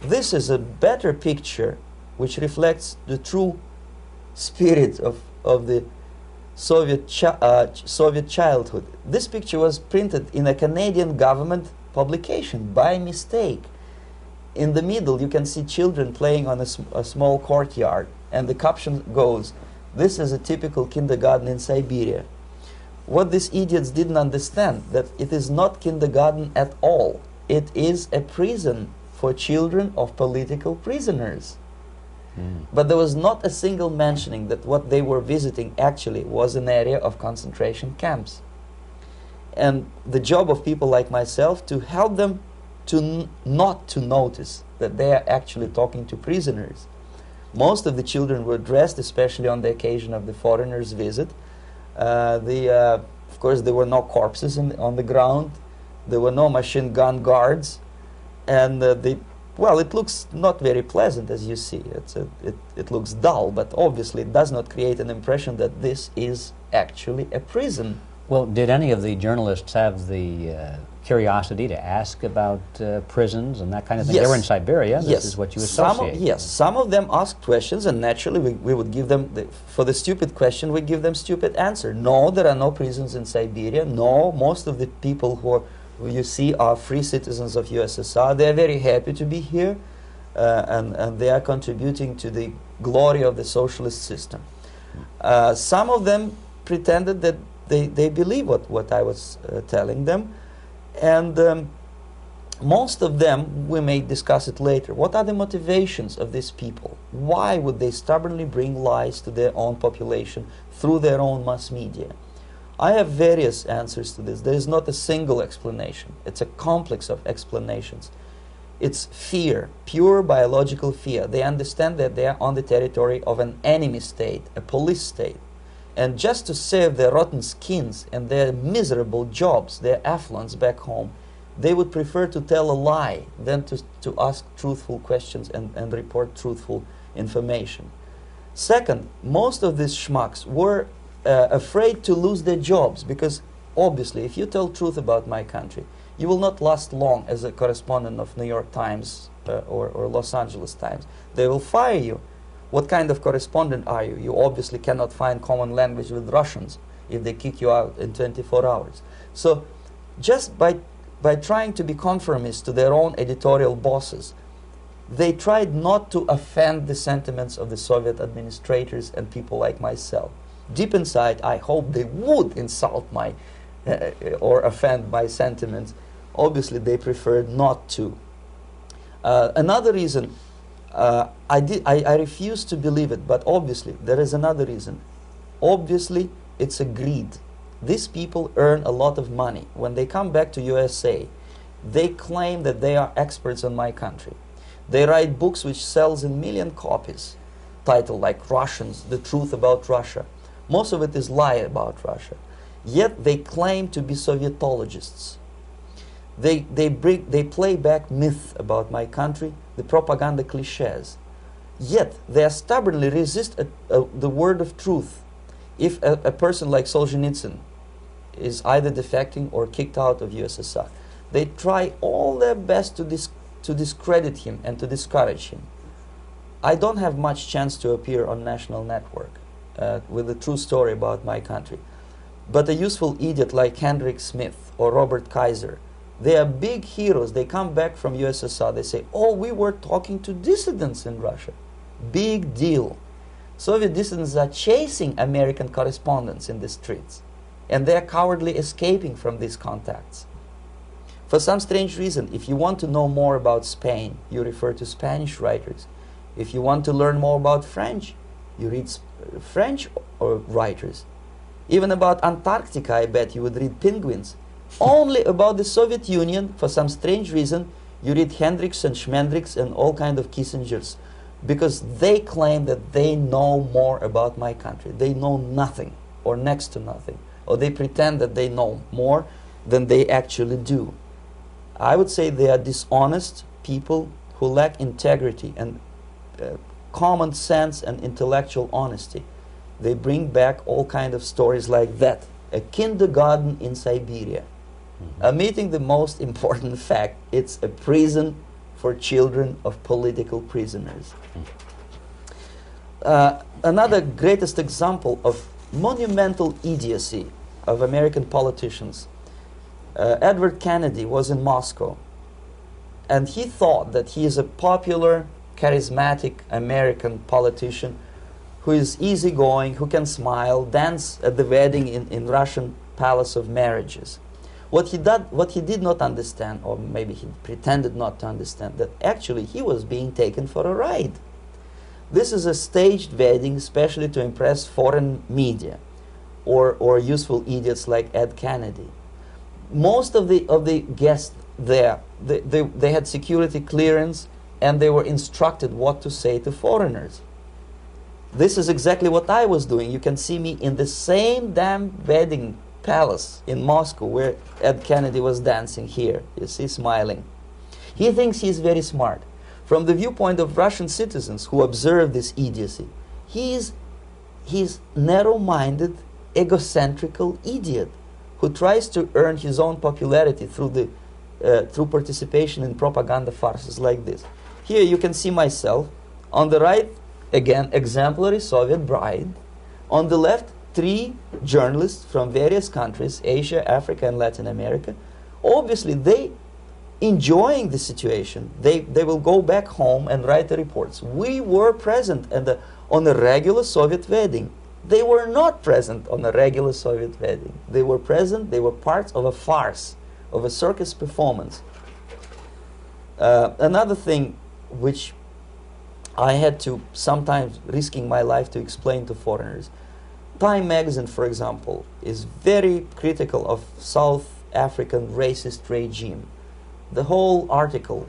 This is a better picture which reflects the true spirit of the Soviet childhood. This picture was printed in a Canadian government publication by mistake. In the middle, you can see children playing on a small courtyard, and the caption goes, "This is a typical kindergarten in Siberia." What these idiots didn't understand, that it is not kindergarten at all. It is a prison for children of political prisoners. But there was not a single mentioning that what they were visiting actually was an area of concentration camps. And the job of people like myself to help them to not to notice that they are actually talking to prisoners. Most of the children were dressed, especially on the occasion of the foreigners' visit. Of course, there were no corpses on the ground. There were no machine gun guards. And well, it looks not very pleasant, as you see. It looks dull, but obviously it does not create an impression that this is actually a prison. Well, did any of the journalists have the curiosity to ask about prisons and that kind of thing? Yes. They were in Siberia. Yes. This is what you associate. Yes, some of them asked questions, and naturally we would give them, for the stupid question, we give them stupid answer. No, there are no prisons in Siberia. No, most of the people who you see are free citizens of USSR. They are very happy to be here, and they are contributing to the glory of the socialist system. Some of them pretended that they believe what I was telling them, and most of them, we may discuss it later, what are the motivations of these people? Why would they stubbornly bring lies to their own population through their own mass media? I have various answers to this. There is not a single explanation. It's a complex of explanations. It's fear, pure biological fear. They understand that they are on the territory of an enemy state, a police state. And just to save their rotten skins and their miserable jobs, their affluence back home, they would prefer to tell a lie than to ask truthful questions and report truthful information. Second, most of these schmucks were afraid to lose their jobs, because obviously if you tell truth about my country, you will not last long as a correspondent of New York Times or Los Angeles Times. They will fire you. What kind of correspondent are you? You obviously cannot find common language with Russians if they kick you out in 24 hours. So just by trying to be conformist to their own editorial bosses, they tried not to offend the sentiments of the Soviet administrators and people like myself. Deep inside, I hope they would insult my or offend my sentiments. Obviously, they preferred not to. Another reason, I refuse to believe it, but obviously, there is another reason. Obviously, it's a greed. These people earn a lot of money. When they come back to USA, they claim that they are experts on my country. They write books which sells in million copies, titled like Russians, The Truth About Russia. Most of it is lie about Russia. Yet they claim to be Sovietologists. They play back myth about my country, the propaganda cliches. Yet they stubbornly resist the word of truth. If a person like Solzhenitsyn is either defecting or kicked out of USSR, they try all their best to discredit him and to discourage him. I don't have much chance to appear on national network with a true story about my country. But a useful idiot like Hendrik Smith or Robert Kaiser, they are big heroes. They come back from USSR. They say, oh, we were talking to dissidents in Russia. Big deal. Soviet dissidents are chasing American correspondents in the streets, and they are cowardly escaping from these contacts. For some strange reason, if you want to know more about Spain, you refer to Spanish writers. If you want to learn more about French, you read French writers. Even about Antarctica, I bet you would read Penguins. Only about the Soviet Union, for some strange reason, you read Hendricks and Schmendricks and all kind of Kissingers, because they claim that they know more about my country. They know nothing, or next to nothing, or they pretend that they know more than they actually do. I would say they are dishonest people who lack integrity and common sense and intellectual honesty. They bring back all kind of stories like that. A kindergarten in Siberia. Omitting the most important fact, it's a prison for children of political prisoners. Another greatest example of monumental idiocy of American politicians. Edward Kennedy was in Moscow, and he thought that he is a popular, charismatic American politician who is easygoing, who can smile, dance at the wedding in Russian Palace of Marriages. What he did not understand, or maybe he pretended not to understand, that actually he was being taken for a ride. This is a staged wedding, especially to impress foreign media or useful idiots like Ed Kennedy. Most of the guests there, they had security clearance, and they were instructed what to say to foreigners. This is exactly what I was doing. You can see me in the same damn wedding palace in Moscow where Ed Kennedy was dancing here. You see, smiling. He thinks he's very smart. From the viewpoint of Russian citizens who observe this idiocy, he's narrow-minded, egocentrical idiot who tries to earn his own popularity through participation in propaganda farces like this. Here you can see myself. On the right, again, exemplary Soviet bride. On the left, 3 journalists from various countries, Asia, Africa, and Latin America. Obviously, they enjoying the situation. They will go back home and write the reports. We were present on a regular Soviet wedding. They were not present on a regular Soviet wedding. They were present, they were parts of a farce, of a circus performance. Another thing which I had to sometimes risking my life to explain to foreigners. Time magazine, for example, is very critical of South African racist regime. The whole article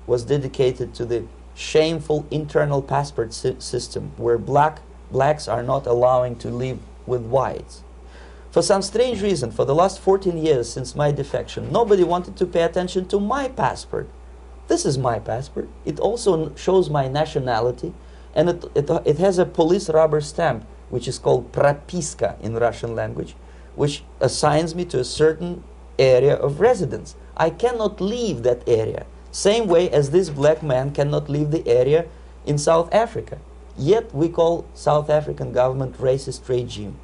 was dedicated to the shameful internal passport system where blacks are not allowing to live with whites. For some strange reason, for the last 14 years since my defection, nobody wanted to pay attention to my passport. This is my passport. It also shows my nationality, and it has a police rubber stamp, which is called propiska in Russian language, which assigns me to a certain area of residence. I cannot leave that area, same way as this black man cannot leave the area in South Africa. Yet we call South African government racist regime.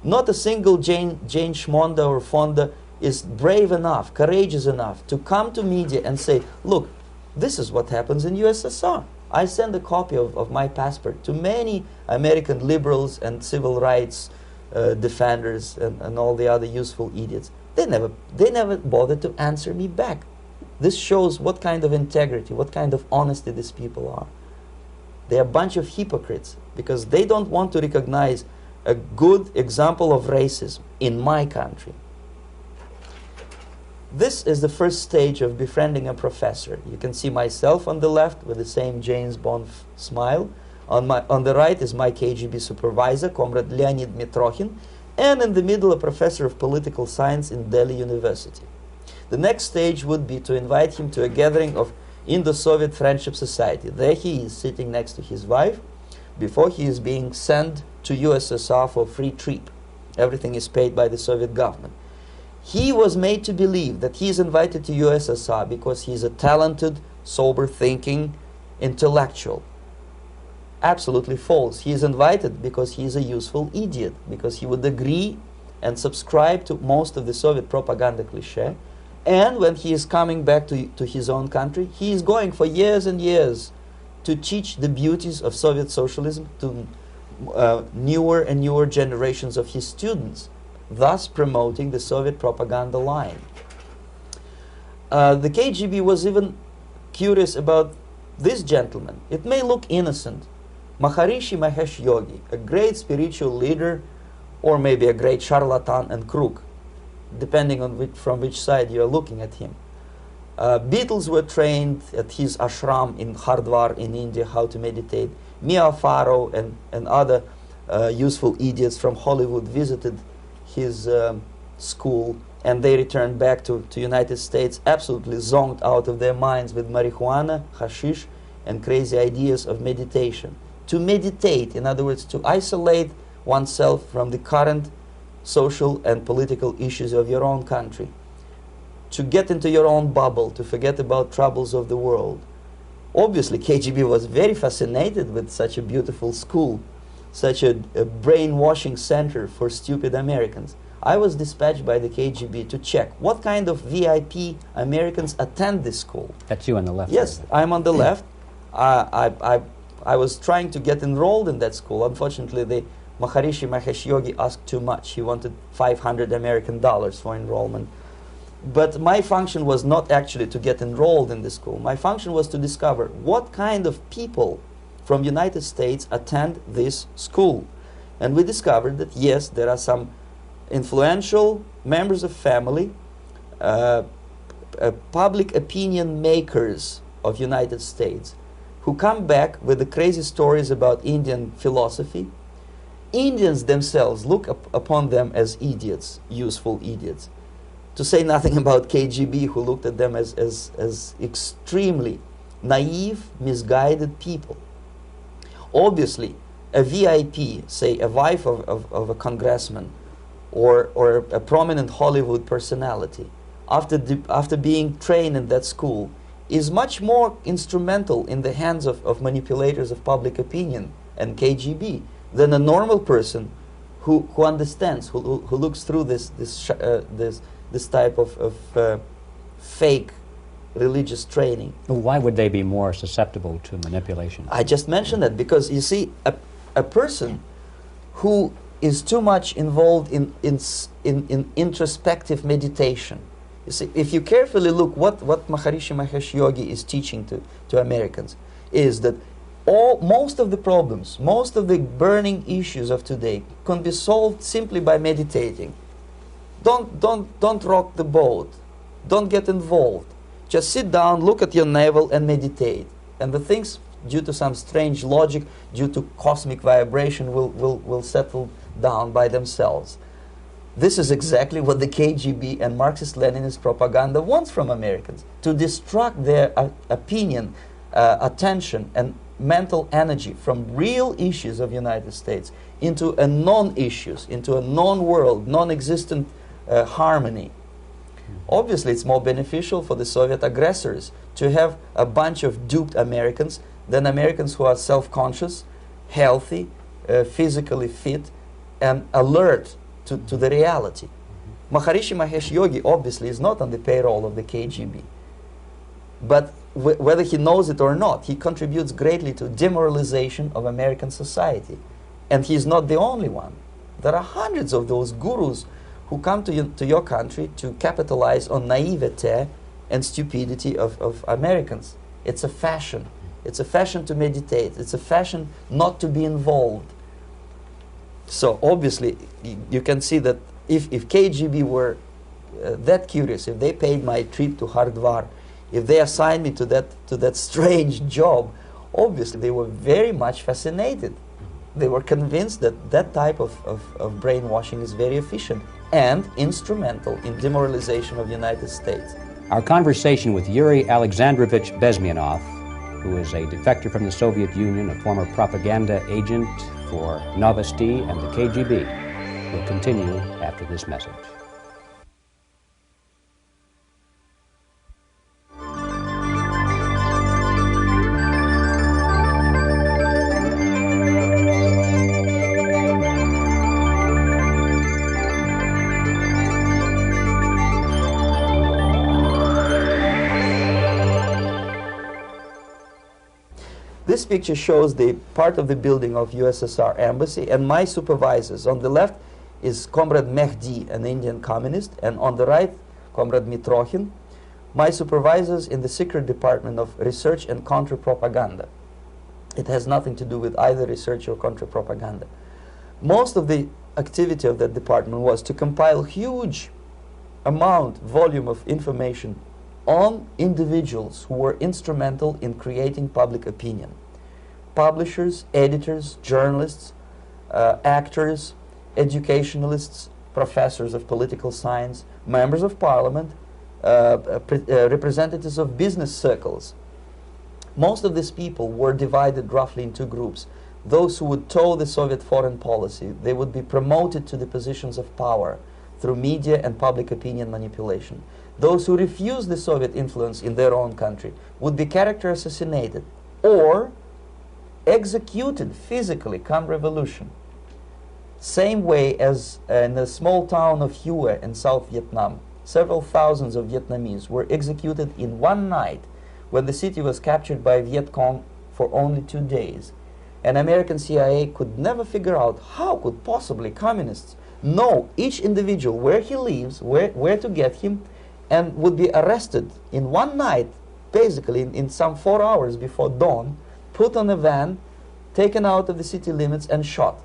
Not a single Jane Schmonda or Fonda is brave enough, courageous enough to come to media and say, look, this is what happens in USSR. I send a copy of my passport to many American liberals and civil rights defenders and all the other useful idiots. They never bothered to answer me back. This shows what kind of integrity, what kind of honesty these people are. They're a bunch of hypocrites because they don't want to recognize a good example of racism in my country. This is the first stage of befriending a professor. You can see myself on the left with the same James Bond smile. On the right is my KGB supervisor, Comrade Leonid Mitrokhin, and in the middle a professor of political science in Delhi University. The next stage would be to invite him to a gathering of Indo-Soviet Friendship Society. There he is sitting next to his wife before he is being sent to USSR for a free trip. Everything is paid by the Soviet government. He was made to believe that he is invited to USSR because he is a talented, sober-thinking intellectual. Absolutely false. He is invited because he is a useful idiot, because he would agree and subscribe to most of the Soviet propaganda cliché. And when he is coming back to his own country, he is going for years and years to teach the beauties of Soviet socialism to newer and newer generations of his students, thus promoting the Soviet propaganda line. The KGB was even curious about this gentleman. It may look innocent. Maharishi Mahesh Yogi, a great spiritual leader, or maybe a great charlatan and crook, depending on from which side you are looking at him. Beatles were trained at his ashram in Hardwar in India how to meditate. Mia Farrow and other useful idiots from Hollywood visited his school, and they returned back to United States absolutely zonked out of their minds with marijuana, hashish, and crazy ideas of meditation. To meditate, in other words, to isolate oneself from the current social and political issues of your own country, to get into your own bubble, to forget about troubles of the world. Obviously, KGB was very fascinated with such a beautiful school, such a brainwashing center for stupid Americans. I was dispatched by the KGB to check what kind of VIP Americans attend this school. That's you on the left. Yes, I'm on the left. I was trying to get enrolled in that school. Unfortunately, the Maharishi Mahesh Yogi asked too much. He wanted $500 American for enrollment. But my function was not actually to get enrolled in the school. My function was to discover what kind of people from United States attend this school. And we discovered that, yes, there are some influential members of family, public opinion makers of United States, who come back with the crazy stories about Indian philosophy. Indians themselves look upon them as idiots, useful idiots. To say nothing about KGB, who looked at them as extremely naive, misguided people. Obviously, a VIP, say a wife of a congressman, or a prominent Hollywood personality, after being trained in that school, is much more instrumental in the hands of manipulators of public opinion and KGB than a normal person who understands, who looks through this type of fake religious training. Why would they be more susceptible to manipulation? I just mentioned that because, you see, a person who is too much involved in introspective meditation. You see, if you carefully look what Maharishi Mahesh Yogi is teaching to Americans, is that most of the problems, most of the burning issues of today can be solved simply by meditating. Don't rock the boat. Don't get involved. Just sit down, look at your navel, and meditate. And the things, due to some strange logic, due to cosmic vibration, will settle down by themselves. This is exactly what the KGB and Marxist-Leninist propaganda wants from Americans, to distract their opinion, attention, and mental energy from real issues of United States into a non-issues, into a non-world, non-existent harmony. Obviously, it's more beneficial for the Soviet aggressors to have a bunch of duped Americans than Americans who are self-conscious, healthy, physically fit, and alert to the reality. Maharishi Mahesh Yogi obviously is not on the payroll of the KGB. But whether he knows it or not, he contributes greatly to demoralization of American society. And he's not the only one. There are hundreds of those gurus who come to your country to capitalize on naivete and stupidity of Americans. It's a fashion. It's a fashion to meditate. It's a fashion not to be involved. So obviously, you can see that if KGB were that curious, if they paid my trip to Hardwar, if they assigned me to that strange job, obviously they were very much fascinated. They were convinced that that type of brainwashing is very efficient and instrumental in demoralization of the United States. Our conversation with Yuri Alexandrovich Bezmenov, who is a defector from the Soviet Union, a former propaganda agent for Novosti and the KGB, will continue after this message. This picture shows the part of the building of USSR embassy and my supervisors. On the left is Comrade Mehdi, an Indian communist, and on the right, Comrade Mitrokhin, my supervisors in the secret department of research and counter-propaganda. It has nothing to do with either research or counter-propaganda. Most of the activity of that department was to compile huge volume of information on individuals who were instrumental in creating public opinion. Publishers, editors, journalists, actors, educationalists, professors of political science, members of parliament, representatives of business circles. Most of these people were divided roughly in two groups. Those who would toe the Soviet foreign policy, they would be promoted to the positions of power through media and public opinion manipulation. Those who refused the Soviet influence in their own country would be character assassinated or executed physically come revolution. Same way as in the small town of Hue in South Vietnam, several thousands of Vietnamese were executed in one night when the city was captured by Viet Cong for only 2 days. And American CIA could never figure out how could possibly communists know each individual, where he lives, where to get him, and would be arrested in one night, basically in some 4 hours before dawn, put on a van, taken out of the city limits and shot.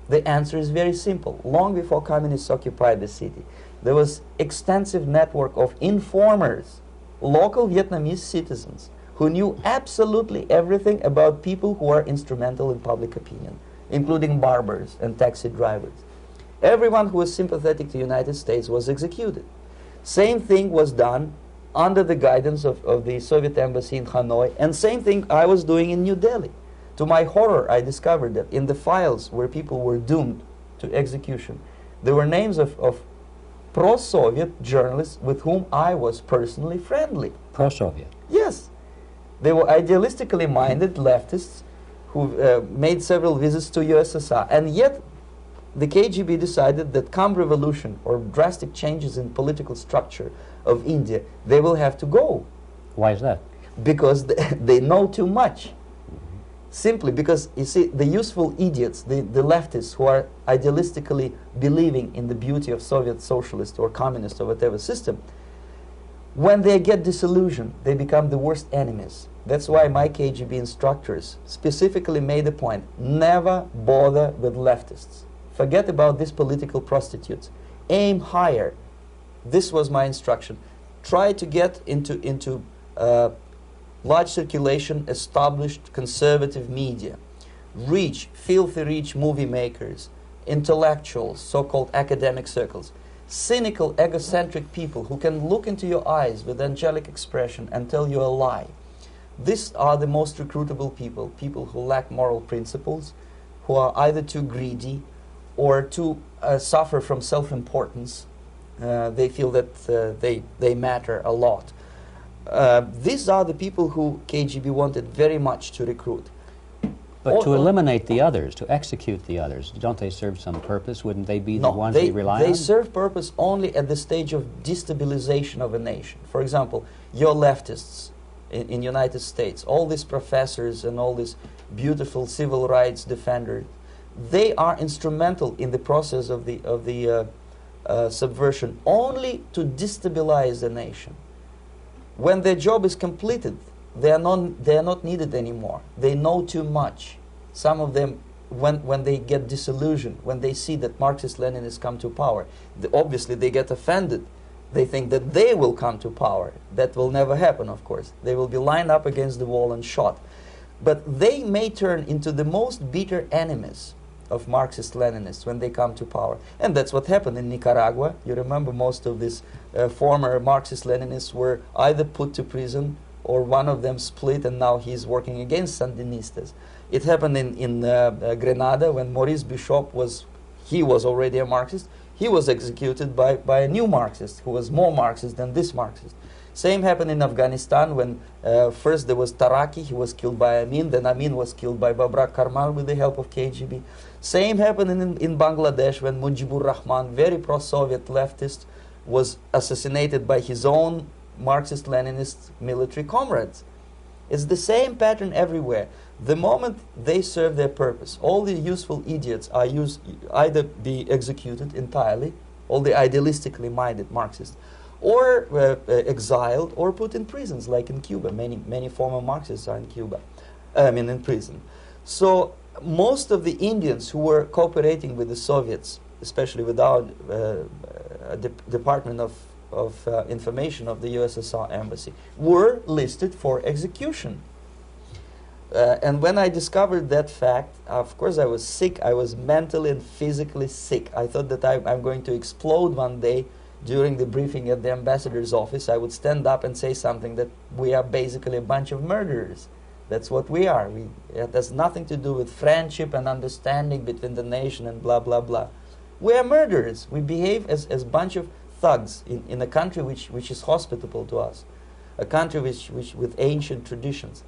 The answer is very simple. Long before communists occupied the city, there was extensive network of informers, local Vietnamese citizens, who knew absolutely everything about people who are instrumental in public opinion, including barbers and taxi drivers. Everyone who was sympathetic to the United States was executed. Same thing was done under the guidance of the Soviet embassy in Hanoi, and same thing I was doing in New Delhi. To my horror, I discovered that in the files where people were doomed to execution, there were names of pro-Soviet journalists with whom I was personally friendly. Pro-Soviet? Yes. They were idealistically minded leftists who made several visits to USSR, and yet the KGB decided that come revolution or drastic changes in political structure of India, they will have to go. Why is that? Because they know too much. Simply because, you see, the useful idiots, the leftists who are idealistically believing in the beauty of Soviet socialist or communist or whatever system, when they get disillusioned, they become the worst enemies. That's why my KGB instructors specifically made a point, never bother with leftists. Forget about these political prostitutes. Aim higher. This was my instruction. Try to get into large circulation, established conservative media. Filthy rich movie makers, intellectuals, so-called academic circles. Cynical, egocentric people who can look into your eyes with angelic expression and tell you a lie. These are the most recruitable people, people who lack moral principles, who are either too greedy or too suffer from self-importance. They feel that they matter a lot. These are the people who KGB wanted very much to recruit. But to eliminate the others, to execute the others, don't they serve some purpose? Wouldn't they be the ones they rely on? They serve purpose only at the stage of destabilization of a nation. For example, your leftists in United States, all these professors and all these beautiful civil rights defenders, they are instrumental in the process of the subversion only to destabilize the nation. When their job is completed, they are not needed anymore. They know too much. Some of them, when they get disillusioned, when they see that Marxist-Leninists come to power, obviously they get offended. They think that they will come to power. That will never happen, of course. They will be lined up against the wall and shot. But they may turn into the most bitter enemies of Marxist-Leninists when they come to power. And that's what happened in Nicaragua. You remember most of these former Marxist-Leninists were either put to prison or one of them split, and now he's working against Sandinistas. It happened in Grenada when Maurice Bishop was already a Marxist. He was executed by a new Marxist who was more Marxist than this Marxist. Same happened in Afghanistan when first there was Taraki, he was killed by Amin, then Amin was killed by Babrak Karmal with the help of KGB. Same happened in Bangladesh when Mujibur Rahman, very pro-Soviet leftist, was assassinated by his own Marxist-Leninist military comrades. It's the same pattern everywhere. The moment they serve their purpose, all the useful idiots are either be executed entirely, all the idealistically minded Marxists, or exiled, or put in prisons, like in Cuba. Many former Marxists are in Cuba, in prison. So most of the Indians who were cooperating with the Soviets, especially with our Department of Information of the USSR Embassy, were listed for execution. And when I discovered that fact, of course I was sick. I was mentally and physically sick. I thought that I'm going to explode one day during the briefing at the ambassador's office. I would stand up and say something that we are basically a bunch of murderers. That's what we are. It has nothing to do with friendship and understanding between the nation and blah, blah, blah. We are murderers. We behave as a bunch of thugs in a country which is hospitable to us, a country which with ancient traditions.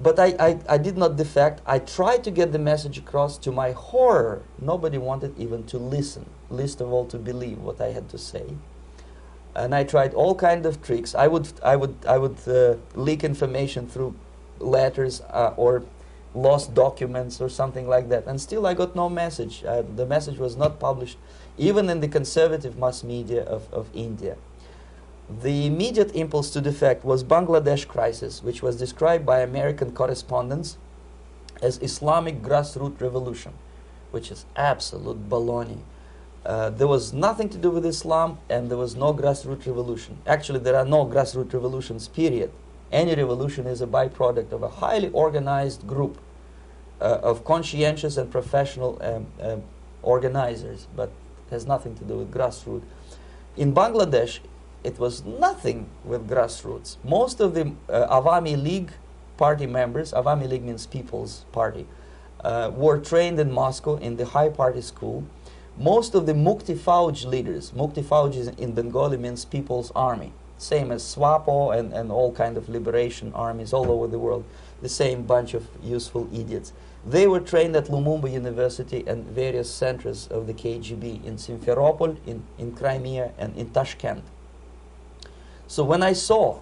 But I did not defect. I tried to get the message across. To my horror, nobody wanted even to listen, least of all to believe what I had to say. And I tried all kinds of tricks. I would leak information through letters or lost documents or something like that. And still I got no message. The message was not published, even in the conservative mass media of India. The immediate impulse to defect was Bangladesh crisis, which was described by American correspondents as Islamic grassroots revolution, which is absolute baloney. There was nothing to do with Islam, and there was no grassroots revolution. Actually, there are no grassroots revolutions, period. Any revolution is a byproduct of a highly organized group of conscientious and professional organizers, but has nothing to do with grassroots. In Bangladesh, it was nothing with grassroots. Most of the Awami League party members, Awami League means People's Party, were trained in Moscow in the high party school. Most of the Mukti Fauj leaders, Mukti Fauj in Bengali means People's Army, same as SWAPO and all kind of liberation armies all over the world, the same bunch of useful idiots. They were trained at Lumumba University and various centers of the KGB in Simferopol, in Crimea, and in Tashkent. So when I saw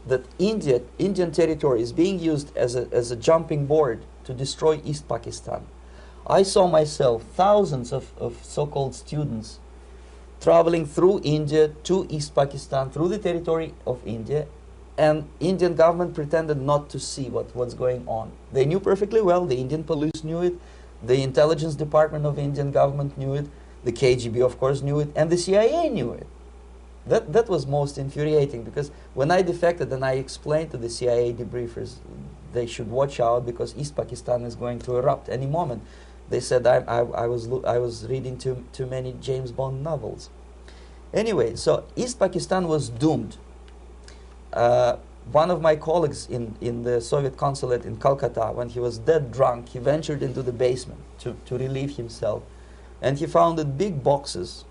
that Indian territory is being used as a jumping board to destroy East Pakistan, I saw myself thousands of so-called students traveling through India to East Pakistan, through the territory of India, and Indian government pretended not to see what's going on. They knew perfectly well, the Indian police knew it, the intelligence department of Indian government knew it, the KGB of course knew it, and the CIA knew it. That was most infuriating, because when I defected and I explained to the CIA debriefers they should watch out because East Pakistan is going to erupt any moment, they said I was reading too many James Bond novels. Anyway, so East Pakistan was doomed. One of my colleagues in the Soviet consulate in Calcutta, when he was dead drunk, he ventured into the basement to relieve himself, and he found big boxes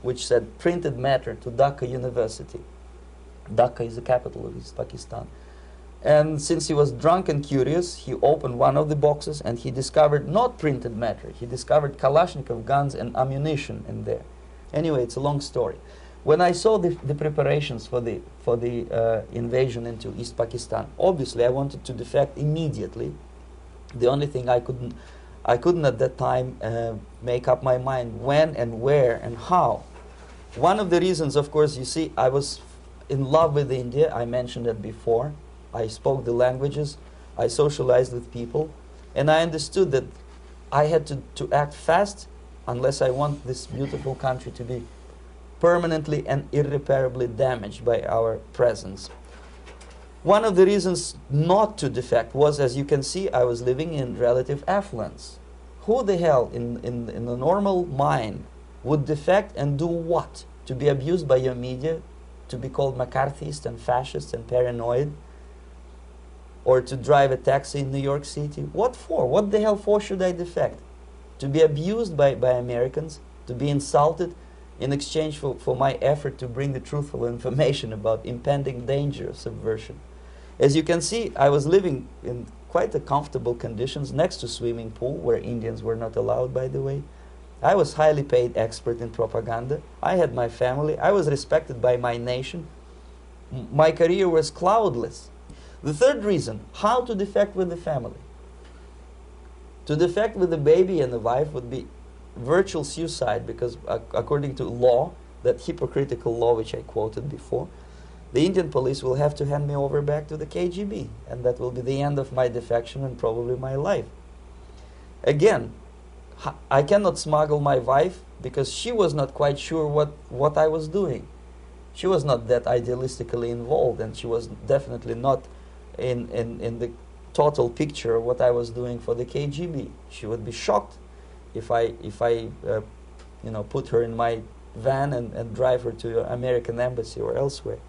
which said printed matter to Dhaka University. Dhaka is the capital of East Pakistan. And since he was drunk and curious, he opened one of the boxes and he discovered not printed matter. He discovered Kalashnikov guns and ammunition in there. Anyway, it's a long story. When I saw the preparations for the invasion into East Pakistan, obviously I wanted to defect immediately. The only thing I couldn't at that time make up my mind when and where and how. One of the reasons, of course, you see, I was in love with India. I mentioned it before. I spoke the languages. I socialized with people. And I understood that I had to act fast unless I want this beautiful country to be permanently and irreparably damaged by our presence. One of the reasons not to defect was, as you can see, I was living in relative affluence. Who the hell in the normal mind would defect and do what? To be abused by your media, to be called McCarthyist and fascist and paranoid, or to drive a taxi in New York City? What for? What the hell for should I defect? To be abused by Americans, to be insulted in exchange for my effort to bring the truthful information about impending danger of subversion. As you can see, I was living in quite a comfortable conditions next to swimming pool, where Indians were not allowed, by the way. I was highly paid expert in propaganda. I had my family. I was respected by my nation. My career was cloudless. The third reason, how to defect with the family. To defect with the baby and the wife would be virtual suicide, because according to law, that hypocritical law which I quoted before, the Indian police will have to hand me over back to the KGB, and that will be the end of my defection and probably my life. Again, I cannot smuggle my wife because she was not quite sure what I was doing. She was not that idealistically involved, and she was definitely not in the total picture of what I was doing for the KGB. She would be shocked if I put her in my van and drive her to the American embassy or elsewhere.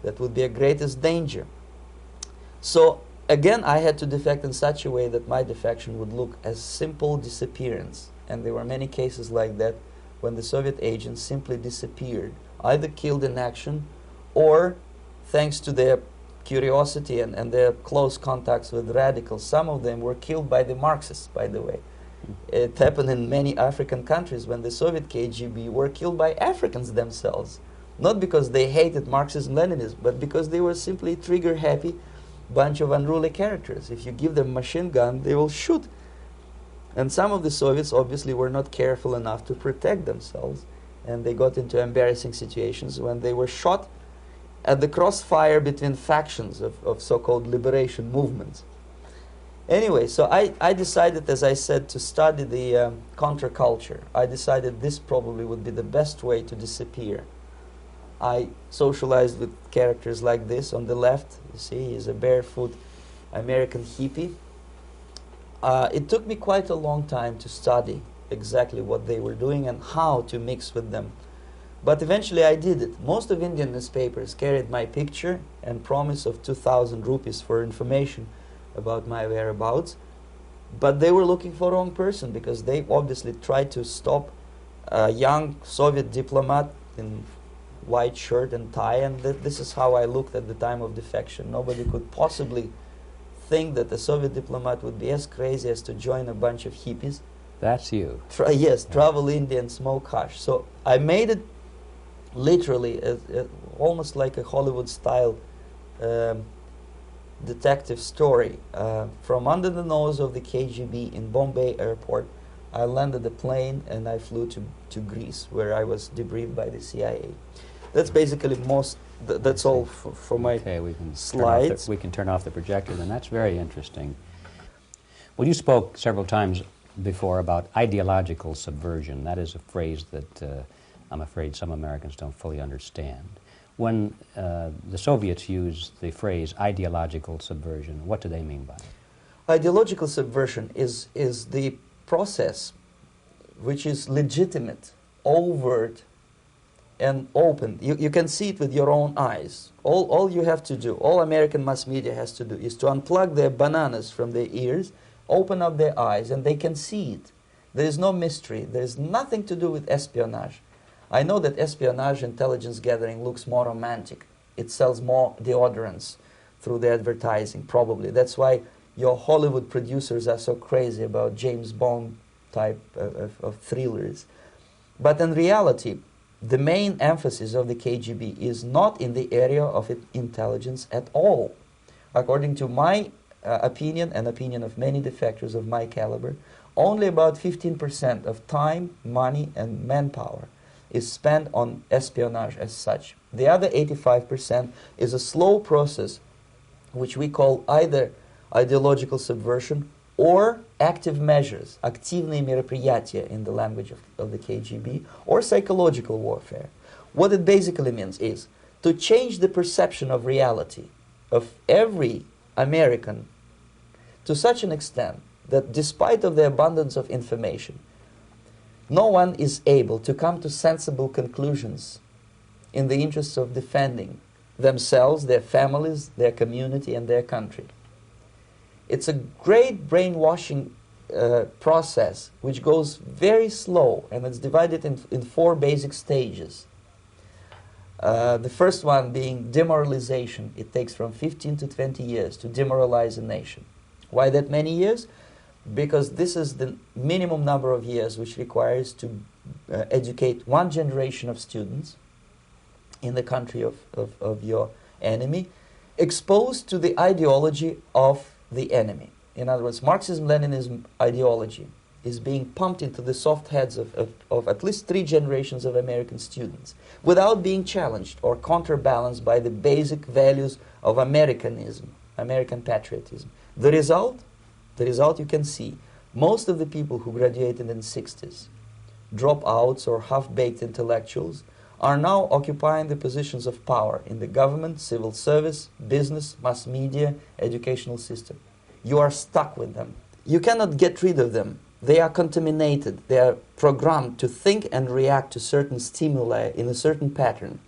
That would be a greatest danger. So again, I had to defect in such a way that my defection would look as simple disappearance. And there were many cases like that when the Soviet agents simply disappeared, either killed in action or, thanks to their curiosity and their close contacts with radicals, some of them were killed by the Marxists, by the way. It happened in many African countries when the Soviet KGB were killed by Africans themselves. Not because they hated Marxism-Leninism, but because they were simply trigger-happy bunch of unruly characters. If you give them a machine gun, they will shoot. And some of the Soviets obviously were not careful enough to protect themselves, and they got into embarrassing situations when they were shot at the crossfire between factions of so-called liberation movements. Anyway, so I decided, as I said, to study the counterculture. I decided this probably would be the best way to disappear. I socialized with characters like this. On the left, you see, he's a barefoot American hippie. It took me quite a long time to study exactly what they were doing and how to mix with them. But eventually I did it. Most of Indian newspapers carried my picture and promise of 2,000 rupees for information about my whereabouts. But they were looking for the wrong person, because they obviously tried to stop a young Soviet diplomat in white shirt and tie, and this is how I looked at the time of defection. Nobody could possibly think that a Soviet diplomat would be as crazy as to join a bunch of hippies. That's you. Travel India and smoke hash. So I made it literally almost like a Hollywood-style detective story. From under the nose of the KGB in Bombay airport, I landed the plane and I flew to Greece, where I was debriefed by the CIA. That's basically that's all for my slides. We can turn off the projector, then. That's very interesting. Well, you spoke several times before about ideological subversion. That is a phrase that I'm afraid some Americans don't fully understand. When the Soviets use the phrase ideological subversion, what do they mean by it? Ideological subversion is the process which is legitimate, overt, and open. You can see it with your own eyes. All you have to do, all American mass media has to do, is to unplug their bananas from their ears, open up their eyes, and they can see it. There is no mystery. There is nothing to do with espionage. I know that espionage intelligence gathering looks more romantic. It sells more deodorants through the advertising, probably. That's why your Hollywood producers are so crazy about James Bond type of thrillers. But in reality, the main emphasis of the KGB is not in the area of intelligence at all. According to my opinion and opinion of many defectors of my caliber, only about 15% of time, money, and manpower is spent on espionage as such. The other 85% is a slow process which we call either ideological subversion or active measures, активные мероприятия in the language of the KGB, or psychological warfare. What it basically means is to change the perception of reality of every American to such an extent that despite of the abundance of information, no one is able to come to sensible conclusions in the interests of defending themselves, their families, their community, and their country. It's a great brainwashing process which goes very slow, and it's divided in 4 basic stages. The first one being demoralization. It takes from 15 to 20 years to demoralize a nation. Why that many years? Because this is the minimum number of years which requires to educate one generation of students in the country of your enemy, exposed to the ideology of the enemy. In other words, Marxism-Leninism ideology is being pumped into the soft heads of at least 3 generations of American students without being challenged or counterbalanced by the basic values of Americanism, American patriotism. The result you can see. Most of the people who graduated in the 60s, dropouts or half-baked intellectuals, are now occupying the positions of power in the government, civil service, business, mass media, educational system. You are stuck with them. You cannot get rid of them. They are contaminated. They are programmed to think and react to certain stimuli in a certain pattern.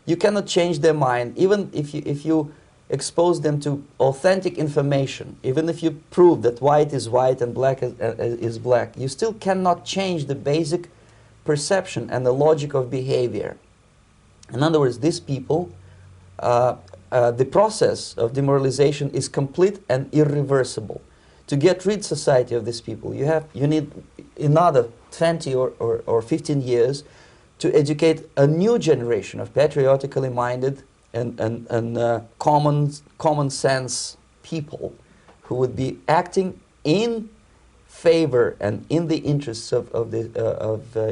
You cannot change their mind, even if you expose them to authentic information, even if you prove that white is white and black is black. You still cannot change the basic perception and the logic of behavior. In other words, these people, the process of demoralization is complete and irreversible. To get rid society of these people, you need another 20 or 15 years to educate a new generation of patriotically minded and common sense people who would be acting in favor and in the interests of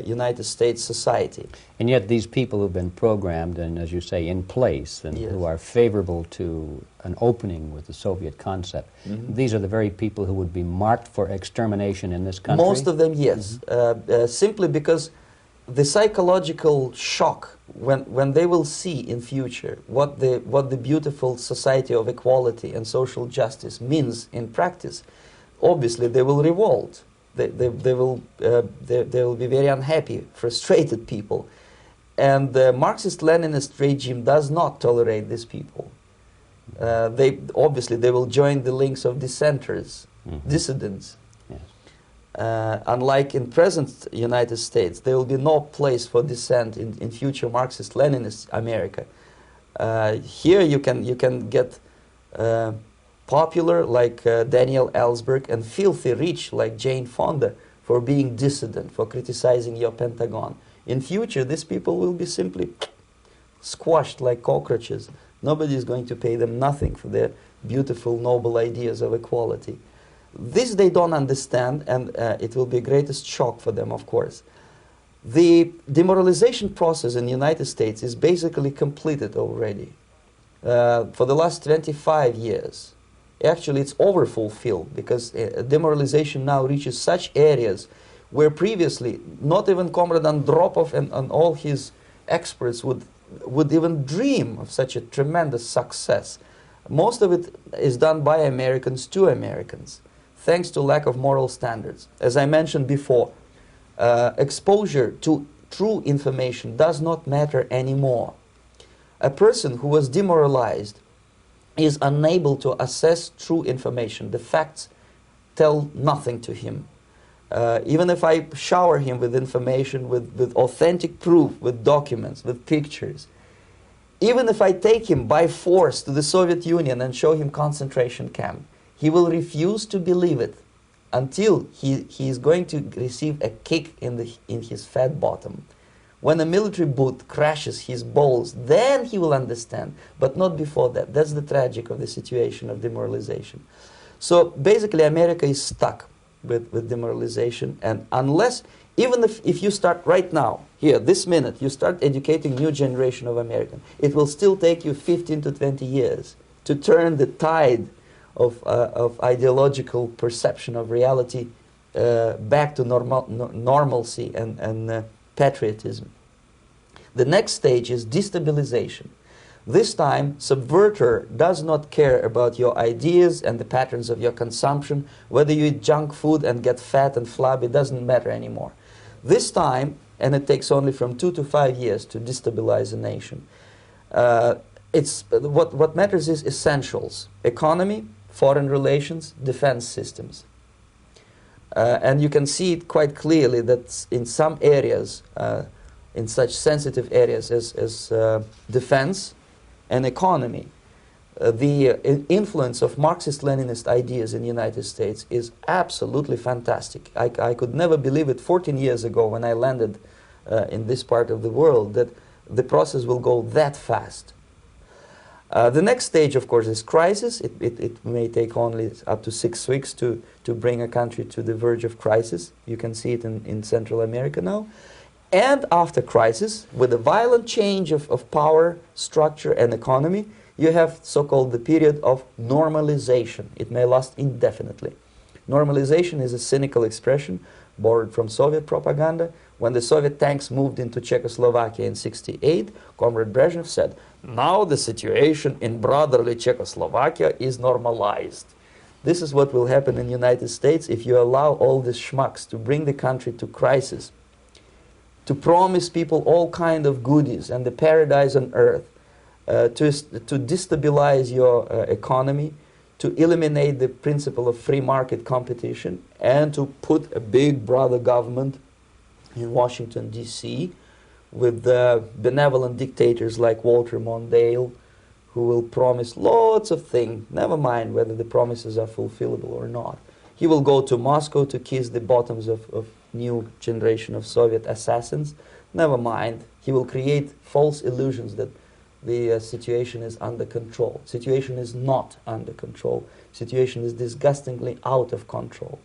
United States society. And yet these people who've been programmed and, as you say, in place and Yes. who are favorable to an opening with the Soviet concept, these are the very people who would be marked for extermination in this country? Most of them, yes. Simply because the psychological shock when they will see in future what the beautiful society of equality and social justice means in practice, obviously they will revolt. They will be very unhappy, frustrated people. And the Marxist-Leninist regime does not tolerate these people. Obviously they will join the links of dissenters, dissidents. Yes. Unlike in present United States, there will be no place for dissent in future Marxist-Leninist America. Here you can get popular like Daniel Ellsberg and filthy rich like Jane Fonda for being dissident, for criticizing your Pentagon. In future, these people will be simply squashed like cockroaches. Nobody is going to pay them nothing for their beautiful, noble ideas of equality. This they don't understand, and it will be greatest shock for them, of course. The demoralization process in the United States is basically completed already. For the last 25 years. Actually, it's overfulfilled because demoralization now reaches such areas where previously not even Comrade Andropov and all his experts would even dream of such a tremendous success. Most of it is done by Americans to Americans, thanks to lack of moral standards. As I mentioned before, exposure to true information does not matter anymore. A person who was demoralized is unable to assess true information. The facts tell nothing to him. Even if I shower him with information, with authentic proof, with documents, with pictures, even if I take him by force to the Soviet Union and show him concentration camp, he will refuse to believe it until he is going to receive a kick in his fat bottom. When a military boot crashes his balls, then he will understand, but not before that. That's the tragic of the situation of demoralization. So basically America is stuck with demoralization, and unless, even if you start right now, here, this minute, you start educating new generation of Americans, it will still take you 15 to 20 years to turn the tide of ideological perception of reality back to normalcy and patriotism. The next stage is destabilization. This time, subverter does not care about your ideas and the patterns of your consumption. Whether you eat junk food and get fat and flabby, it doesn't matter anymore. This time, and it takes only from 2 to 5 years to destabilize a nation, what matters is essentials: economy, foreign relations, defense systems. And you can see it quite clearly that in some areas, in such sensitive areas as defense and economy, the influence of Marxist-Leninist ideas in the United States is absolutely fantastic. I could never believe it 14 years ago when I landed in this part of the world that the process will go that fast. The next stage, of course, is crisis. It may take only up to 6 weeks to bring a country to the verge of crisis. You can see it in Central America now. And after crisis, with a violent change of power, structure, and economy, you have so-called the period of normalization. It may last indefinitely. Normalization is a cynical expression borrowed from Soviet propaganda. When the Soviet tanks moved into Czechoslovakia in '68, Comrade Brezhnev said, "Now the situation in brotherly Czechoslovakia is normalized." This is what will happen in the United States if you allow all these schmucks to bring the country to crisis, to promise people all kind of goodies and the paradise on earth, to destabilize your economy, to eliminate the principle of free market competition, and to put a big brother government in Washington, D.C., with benevolent dictators like Walter Mondale, who will promise lots of things, never mind whether the promises are fulfillable or not. He will go to Moscow to kiss the bottoms of new generation of Soviet assassins, never mind. He will create false illusions that the situation is under control. Situation is not under control. Situation is disgustingly out of control.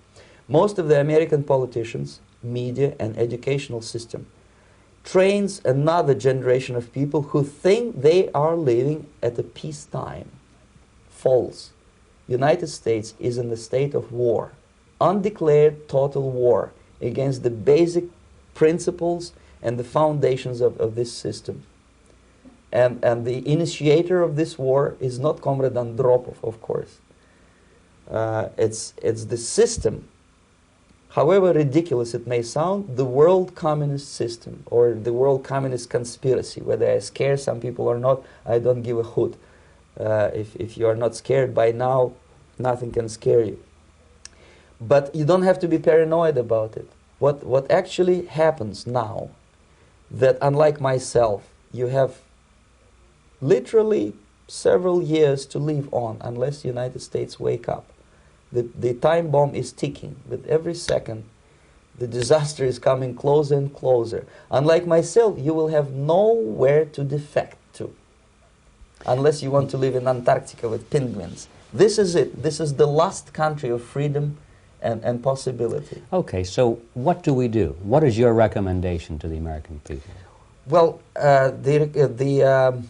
Most of the American politicians, media, and educational system trains another generation of people who think they are living at a peacetime. False. United States is in the state of war, undeclared total war against the basic principles and the foundations of this system. And the initiator of this war is not Comrade Andropov, of course. It's the system. However ridiculous it may sound, the world communist system or the world communist conspiracy, whether I scare some people or not, I don't give a hoot. If you are not scared by now, nothing can scare you. But you don't have to be paranoid about it. What actually happens now, that unlike myself, you have literally several years to live on unless the United States wake up. The time bomb is ticking. With every second, the disaster is coming closer and closer. Unlike myself, you will have nowhere to defect to, unless you want to live in Antarctica with penguins. This is it. This is the last country of freedom and possibility. Okay, so what do we do? What is your recommendation to the American people? Well, the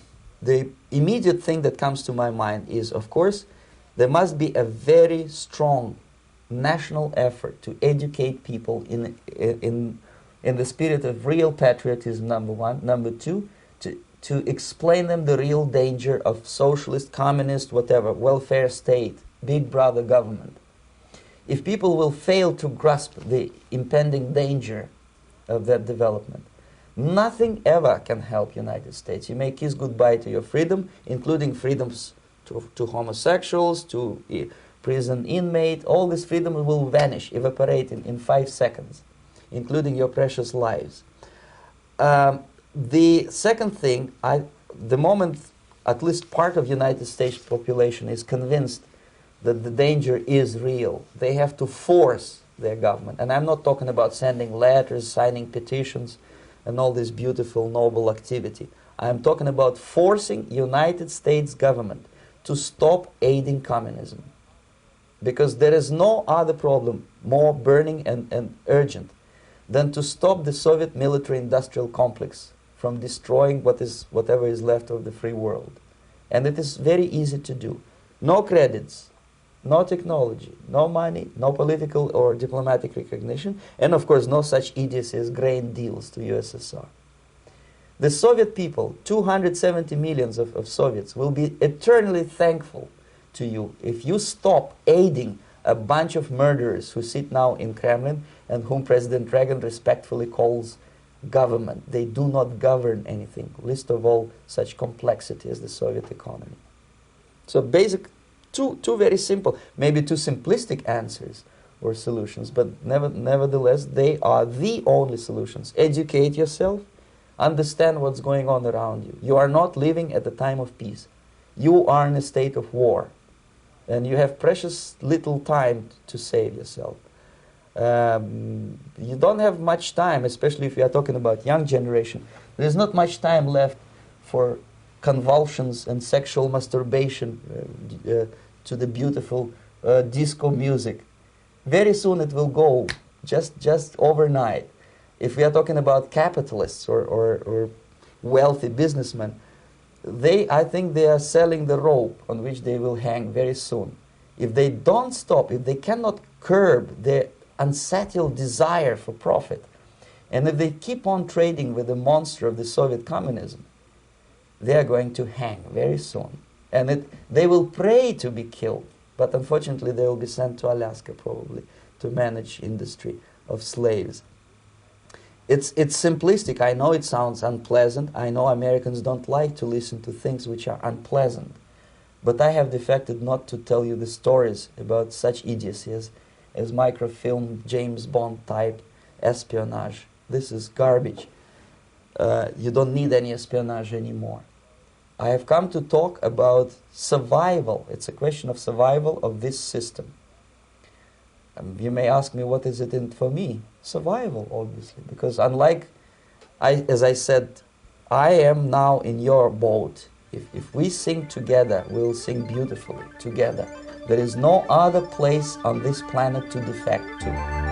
immediate thing that comes to my mind is, of course, there must be a very strong national effort to educate people in the spirit of real patriotism, number one. Number two, to explain them the real danger of socialist, communist, whatever, welfare state, big brother government. If people will fail to grasp the impending danger of that development, nothing ever can help United States. You may kiss goodbye to your freedom, including freedoms to homosexuals, to prison inmate. All these freedoms will vanish, evaporate in 5 seconds, including your precious lives. The second thing, the moment at least part of United States population is convinced that the danger is real, they have to force their government. And I'm not talking about sending letters, signing petitions, and all this beautiful, noble activity. I'm talking about forcing United States government to stop aiding communism. Because there is no other problem more burning and urgent than to stop the Soviet military-industrial complex from destroying whatever is left of the free world. And it is very easy to do. No credits, no technology, no money, no political or diplomatic recognition, and of course no such idiocy as grain deals to USSR. The Soviet people, 270 millions of Soviets, will be eternally thankful to you if you stop aiding a bunch of murderers who sit now in Kremlin and whom President Reagan respectfully calls government. They do not govern anything, least of all such complexity as the Soviet economy. So basic, two very simple, maybe two simplistic answers or solutions, but nevertheless they are the only solutions. Educate yourself, understand what's going on around you. You are not living at the time of peace. You are in a state of war, and you have precious little time to save yourself. You don't have much time, especially if you are talking about young generation. There's not much time left for convulsions and sexual masturbation to the beautiful disco music. Very soon it will go, just overnight. If we are talking about capitalists or wealthy businessmen, I think they are selling the rope on which they will hang very soon. If they don't stop, if they cannot curb their unsettled desire for profit, and if they keep on trading with the monster of the Soviet communism, they are going to hang very soon. And they will pray to be killed, but unfortunately they will be sent to Alaska probably to manage industry of slaves. It's simplistic. I know it sounds unpleasant. I know Americans don't like to listen to things which are unpleasant. But I have defected not to tell you the stories about such idiocy as microfilm, James Bond type espionage. This is garbage. You don't need any espionage anymore. I have come to talk about survival. It's a question of survival of this system. You may ask me, what is it in for me? Survival, obviously, because unlike, as I said, I am now in your boat. If we sing together, we'll sing beautifully together. There is no other place on this planet to defect to.